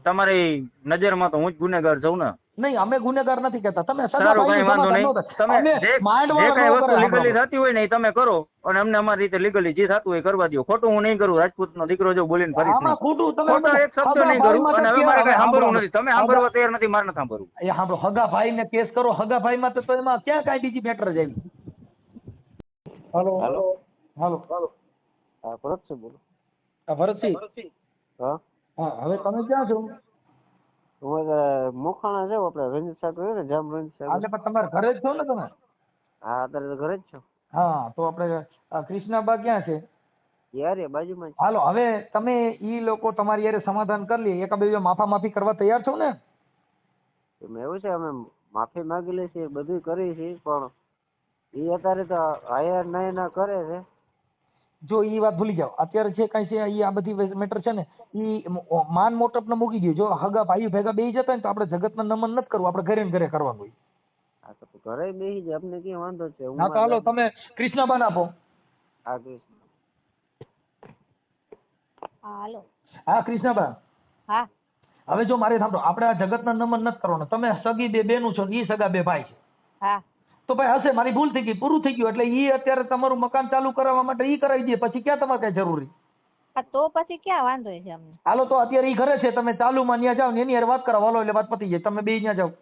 તમારી નજરમાં તો હું જ ગુનેગાર છું ને? નહીં અમે ગુનેગાર નથી કહેતા. તમે સારું કઈ વાંધો નહીં. તમે જે કઈ વસ્તુ લીગલી થતી હોય ને એ તમે કરો અને અમને અમારી રીતે લીગલી જે થતું હોય કરવા દો. ખોટું હું નહીં કરું. રાજપૂતનો દીકરો જો બોલીને ફરી ખોટો એક શબ્દ નહીં કરું અને હવે મારે કઈ સાંભળવું નથી. તમે સાંભળવા તૈયાર નથી, મારે નથી સાંભળવું. એ સાંભળો, હગા ભાઈ ને કેસ કરો. હગા ભાઈ માં તો એમાં ક્યાં કઈ બીજી મેટર જ આવી? હાલો હાલો હાલો હાલો. હા ભરત છે, બોલો. હા ભરતસિંહ. હા હા હવે તમે ક્યાં છો? હું મોખાણા જાઉં આપણે રંજીત સાગર હોય ને જામ રંજીત સાગર. એટલે પણ તમારે ઘરે જ છો ને તમે? હા અત્યારે તો ઘરે જ છો. હા તો આપણે કૃષ્ણાબા ક્યાં છે? યાર બાજુમાં જ. હાલો હવે તમે ઈ લોકો તમારી યારે સમાધાન કરી લે, એકાબીજા માફી કરવા તૈયાર છો ને? એવું છે અમે માફી માંગી લઈએ છીએ, બધું કરીએ છીએ, પણ એ અત્યારે તો હાયર નહીં ના કરે છે. જો ઈ વાત ભૂલી જાઓ, અત્યારે જે કઈ છે ઈ આ બધી મેટર છે ને ઈ માન મોટપ ને મૂકી દો. જો હગા ભાઈ ભેગા બેસી જતા ને તો આપણે જગતના નમન નથી કરવું, આપણે ઘરે ને ઘરે કરવાનું હોય. હા તો ઘરે બેસી જાય, અમને ક્યાં વાંધો છે. હા તો હાલો તમે કૃષ્ણબાન આપો. હા કૃષ્ણ. હા હાલો. હા કૃષ્ણબા. હા હવે જો મારે સાંભળો, આપણે આ જગતના નમન નથી કરવાનો. તમે સગી બે બેનું છો, ઈ સગા બે ભાઈ છે. હા તો ભાઈ હશે, મારી ભૂલ થઈ ગઈ, પૂરું થઈ ગયું. એટલે ઈ અત્યારે તમારું મકાન ચાલુ કરવા માટે ઈ કરાવી દે, પછી ક્યાં તમારે કઈ જરૂરી? તો પછી ક્યાં વાંધો છે અમને? હાલો તો અત્યારે ઈ ઘરે છે, તમે ચાલુમાં ન્યા જાઓ ને એની હારે વાત કરાવો, હાલો એટલે વાત પતી જાય. તમે બે ન્યા જાઓ.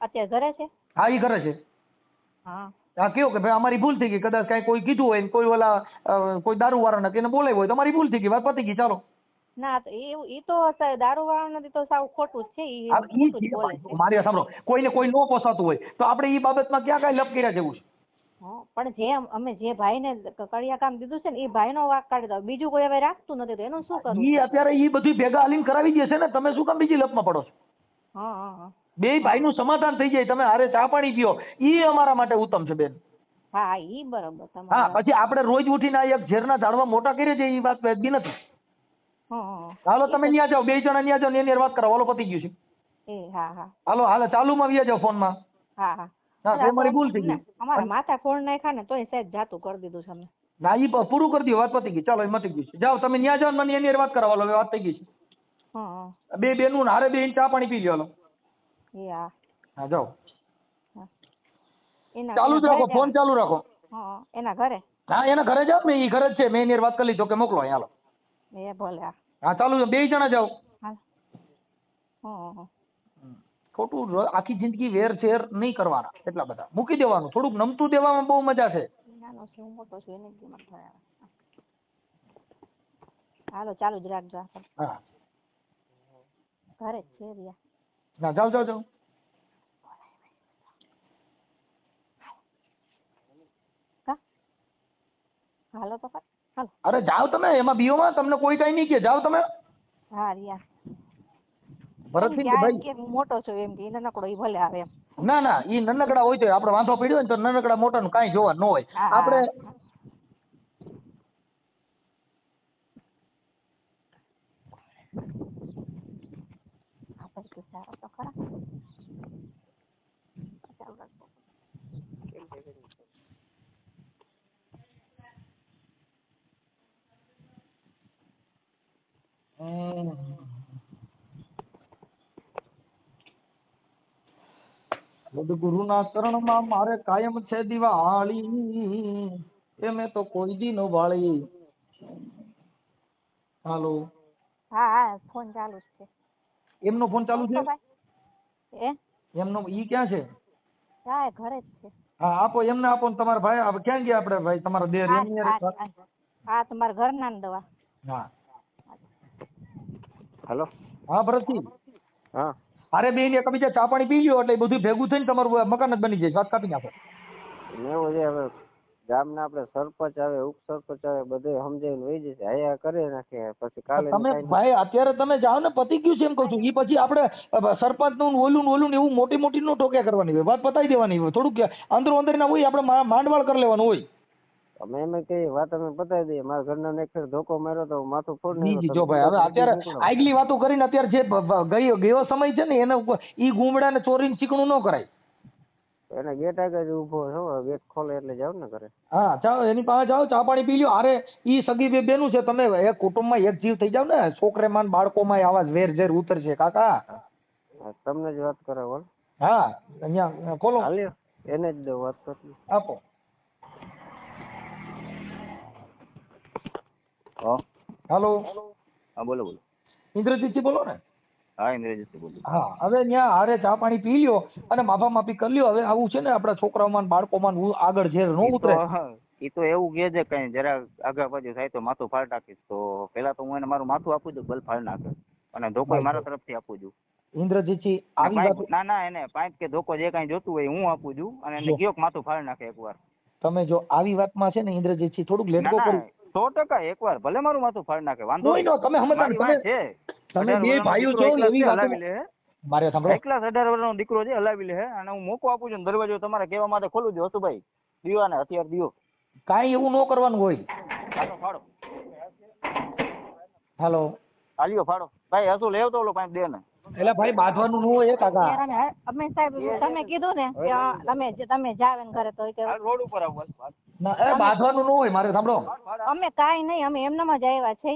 અત્યારે ઘરે છે? હા ઈ ઘરે છે. હા હા કેવું કે ભાઈ અમારી ભૂલ થઈ ગઈ, કદાચ કઈ કોઈ કીધું હોય ને કોઈ ઓલા કોઈ દારૂ વાળા ને બોલાવ્યો હોય તો અમારી ભૂલ થઈ ગઈ, વાત પતી ગઈ, ચાલો. ના તો એ તો દારૂ વાળા નથી તો સાવ ખોટું જ છે. મારી સાંભળો, કોઈને કોઈ ન પોસાતું હોય તો આપણે ઈ બાબતમાં ક્યાં કઈ લપ કર્યા જેવું છે? પણ અમે જે ભાઈને કડિયા કામ દીધું છે ને એ ભાઈનો વાંક કાઢી દો, બીજું કોઈ હવે રાખતું નથી તો એનું શું કરવું? ઈ અત્યારે ઈ બધું ભેગા હાલીને કરાવી દે છે ને, તમે શું કામ બીજી લપમાં પડો છો? હા બે ભાઈનું સમાધાન થઈ જાય, તમે હારે ચા પાણી પીઓ, ઈ અમારા માટે ઉત્તમ છે બેન. હા ઈ બરોબર. હા પછી આપણે રોજ ઉઠીને આ એક ઝેરના ઝાડવા મોટા કરીએ છીએ, ઈ વાત વેચી નથી. હાલો તમે ન્યા જાઓ, બે જણા ન્યા જાઓ ને એની વાત કરો, હાલો પતી ગયું છે. હાલો હાલો ચાલુમાં વ્યા જાઓ ફોનમાં. હા તો મારી ભૂલ થઈ ગઈ. અમારા માથા ફોન નાખ્યા ને તોય સહેજ જાતું કરી દીધું છે અમને. ના ઈ પૂરું કરી દો, વાત પતી ગઈ, ચાલો એ મટી ગયું છે. જાઓ તમે ન્યા જાઓ ને મને એની વાત કરો, હાલો વાત થઈ ગઈ છે. બે બેનું હારે બે ચા પાણી પી લ્યો, હાલો. હા જાઓ. ચાલુ જ રાખો, ફોન ચાલુ રાખો. એના ઘરે? હા એના ઘરે જાવ ને, ઈ ઘરે જ છે, મેં એની વાત કરી લીધો કે મોકલો હાલો. એ ભલે. હા ચાલુ, બે જણા જાઓ. હા ખોટું આખી જિંદગી વેર શેર નહીં કરવાના, એટલા બધા મૂકી દેવાનું. થોડુંક નમતું દેવામાં બહુ મજા છે. હાલો ચાલુ જ રાખજો. હા ઘરે જ છે રિયા. ના જાઓ જાઓ જાઓ. હાલો તો હાલો. અરે જાઓ તમે, એમાં બીઓમાં તમને કોઈ કઈ નહીં કે, જાઓ તમે. હા રિયા ભરતસિંહ ભાઈ મોટો છો એમ કે નાનકડો ઈ ભલે આવે એમ. ના ના ઈ નાનકડા હોય તો આપણે વાંધો પડ્યો હોય ને તો નાનકડા મોટા નું કાંઈ જોવા ન હોય. આપણે સદગુરુના શરણમાં મારે કાયમ છે દિવાળી, એ મેં તો કોઈ દી નો વાળી. હાલો. હા ફોન ચાલુ છે. એમનો ફોન ચાલુ છે? એમનો ઈ ક્યાં છે? હા ઘરે જ છે. હા આપો એમને, આપો ને તમારા ભાઈ ક્યાં ગયા? આપણે ભાઈ તમારા દેર હા તમારા ઘરના દવા. હા હેલો. હા ભરતજી. હા અરે બેન એકબીજા ચા પાણી પી લ્યો એટલે બધું ભેગું થઈને તમારું મકાન જ બની જાય. વાત કાપી નાખો. એવું છે હવે ગામના આપણે સરપંચ આવે, ઉપસરપંચ આવે, બધે સમજાવીને વહી જશે. આયા કરી નાખે પછી કાલે. તમે ભાઈ અત્યારે તમે જાઓ ને, પતી ગયું છે એમ કહું છું. એ પછી આપણે સરપંચ નું ઓલું ને એવું મોટી મોટી નો ટોક્યા કરવાની હોય, વાત પતાવી દેવાની હોય. થોડુંક અંદરો અંદર ના હોય, આપણે માંડવાળ કરી લેવાનું હોય. અમે એમ કઈ વાત અમે પતાવી દઈએ. મારા ઘરના ને એક ધોકો માર્યો તો માથું ફોડ નાખ્યો. જો ભાઈ હવે અત્યારે આગલી વાતો કરીને અત્યારે જે ગયો સમય છે ને એને ઈ ગુમડા ને ચોરીને ચીકણું ન કરાય. એને ગેટ આગળ ઉભો છો, ગેટ ખોલે એટલે જાવ ને ઘરે. હા ચાલો એની પાસે જાઓ, ચા પાણી પી લ્યો. અરે ઈ સગી બે બેનું છે, તમે એક કુટુંબમાં એક જીવ થઈ જાવ ને, છોકરેમાં બાળકોમાં આવા વેર ઝેર ઉતરશે કાકા. તમને જ વાત કરે બોલ. હા અહીંયા ખોલો, એને જ દો વાત કરી આપો. હાલો. હા બોલો બોલો. ઇન્દ્રજીતજી બોલો ને? હા ઇન્દ્રજીત બોલું. હા હવે ત્યાં હારે ચા પાણી પી લ્યો અને માફા માફી કરી લ્યો. હવે આવું છે ને આપણા છોકરાઓમાં બાળકોમાં આગળ ઝેર ન ઉતરે. એ તો એવું કે છે કઈ જરા આગળ પાછું થાય તો માથું ફાડ નાખીશ. તો પેલા તો હું એને મારું માથું આપું છું, બલ ફાડ નાખે અને ધોકો મારા તરફથી આપું છું. ઇન્દ્રજીતજી આવી વાત ના ના એને પાંચ કે ધોકો જે કાંઈ જોતું હોય હું આપું છું અને એને કયો માથું ફાડી નાખે એકવાર. તમે જો આવી વાતમાં છે ને ઇન્દ્રજીતજી થોડુંક લેટકો કરો. 100% એકવાર ભલે મારું માથું ફાડી નાખે વાંધો કોઈ નો તમે સમજતા તમે બે ભાઈઓ છો એવી વાત મારે સાંભળો. 18 વર્ષનો દીકરો છે હલાવી લે અને હું મોકો આપું છું દરવાજો તમારે કહેવા માટે ખોલું દો હસુભાઈ દીવાને હથિયાર દીવો. કાંઈ એવું ન કરવાનું હોય. ફાડો હાલો હાલ્યો ફાડો ભાઈ હસુ લેવ તો ઓલો પાઇપ દે ને. એટલે ભાઈ બાંધવાનું ન હોય કાકા. અમે સાહેબ તમે કીધું ને કે તમે જાવ ને ઘરે તો કે રોડ ઉપર આવું ના એ બાંધવાનું ન હોય મારે સાંભળો. અમે કાઈ નહીં અમે એમનામ જ આવ્યા છે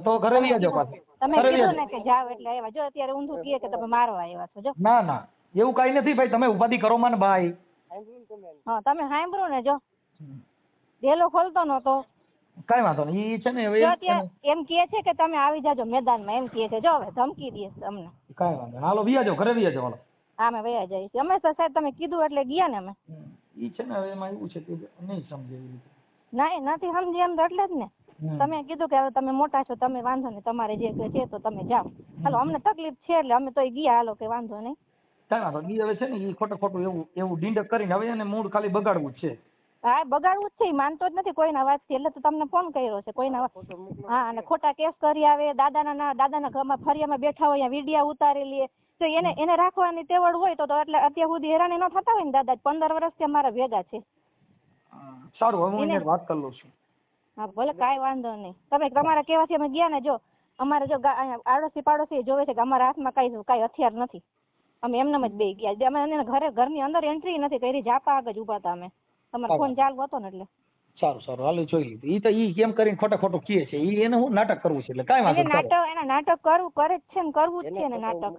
તો ઘરે લઈ જાજો પાછા. તમે કીધું ને કે જાવ એટલે આવ્યા. જો અત્યારે ઊંધું કહે કે તમે મારવા આવ્યા છો. જો ના ના એવું કાઈ નથી ભાઈ તમે ઉપાધિ કરો માં ભાઈ. હા તમે સાંભળો ને જો ડેલો ખોલતો નતો કાઈ વાંધો નહીં ઈ છે ને જો અત્યારે એમ કહે છે કે તમે આવી જાજો મેદાનમાં એમ કહે છે. જો હવે ધમકી દે છે અમને. કાઈ વાંધો નહીં હાલો વિયાજો ઘરે વિયાજો હાલો. અમે વયા જઈએ છીએ અમે તો સાહેબ તમે કીધું એટલે ગયા ને અમે. ઈ છે ને હવે એમાં એવું છે કે નહીં સમજે એવી રીતે. નહીં નથી સમજી એમ તો એટલે જ ને તમે કીધું કે હવે તમે મોટા છો તમે વાંધો નહીં તમારે જે છે તો તમે જાઓ. હાલો અમને તકલીફ છે એટલે અમે તો ગયા. હાલો કે વાંધો નહીં કાઈ વાંધો નહીં. હવે છે ને ઈ ખોટું એવું ડીંડક કરીને હવે એને મૂડ ખાલી બગાડવું જ છે. હા બગાડવું જ છે ઈ માનતો જ નથી કોઈના વાતથી એટલે તો તમને ફોન કર્યો છે કોઈના હા અને ખોટા કેસ કરી આવે દાદાના ઘરમાં ફરિયામાં બેઠા હોય વિડીયા ઉતારી લે તો એને રાખવાની તેવડ હોય તો એટલે અત્યાર સુધી હેરાની ન થતા હોય ને દાદા 15 વર્ષથી અમારા ભેગા છે. સારું હવે હું એને વાત કરી લઉં છું. હા ભલે કાંઈ વાંધો નહીં. તમે તમારા કહેવાથી અમે ગયા ને જો અમારે જો આડોશી પાડોશી જોવે છે કે અમારા હાથમાં કાંઈ હથિયાર નથી. અમે એમનેમ જ બે ગયા અમે એને ઘરની અંદર એન્ટ્રી નથી કરી ઝાપા આગળ જ ઉભા હતા અમે. તમારો ફોન ચાલુ હતો ને એટલે સારું હાલો જોઈ લીધું. ઈ તો ઈ કેમ કરીને ખોટું કહે છે ઈ એને હું નાટક કરવું છે એટલે કાંઈ વાંધો નહીં. એના નાટક કરે જ છે ને કરવું જ છે ને નાટક.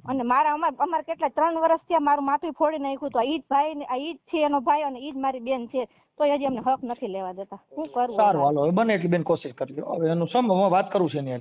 અને અમારે કેટલા 3 વર્ષ થયા મારું માથું ફોડી નાખ્યું તો ઈ જ ભાઈ ને ઈ જ છે એનો ભાઈ અને ઈ જ મારી બેન છે તો હજી અમને હક નથી લેવા દેતા. શું કરવું? સારું હાલો બને એટલી બેન કોશિશ કરજો. હવે એનું વાત કરું છે એની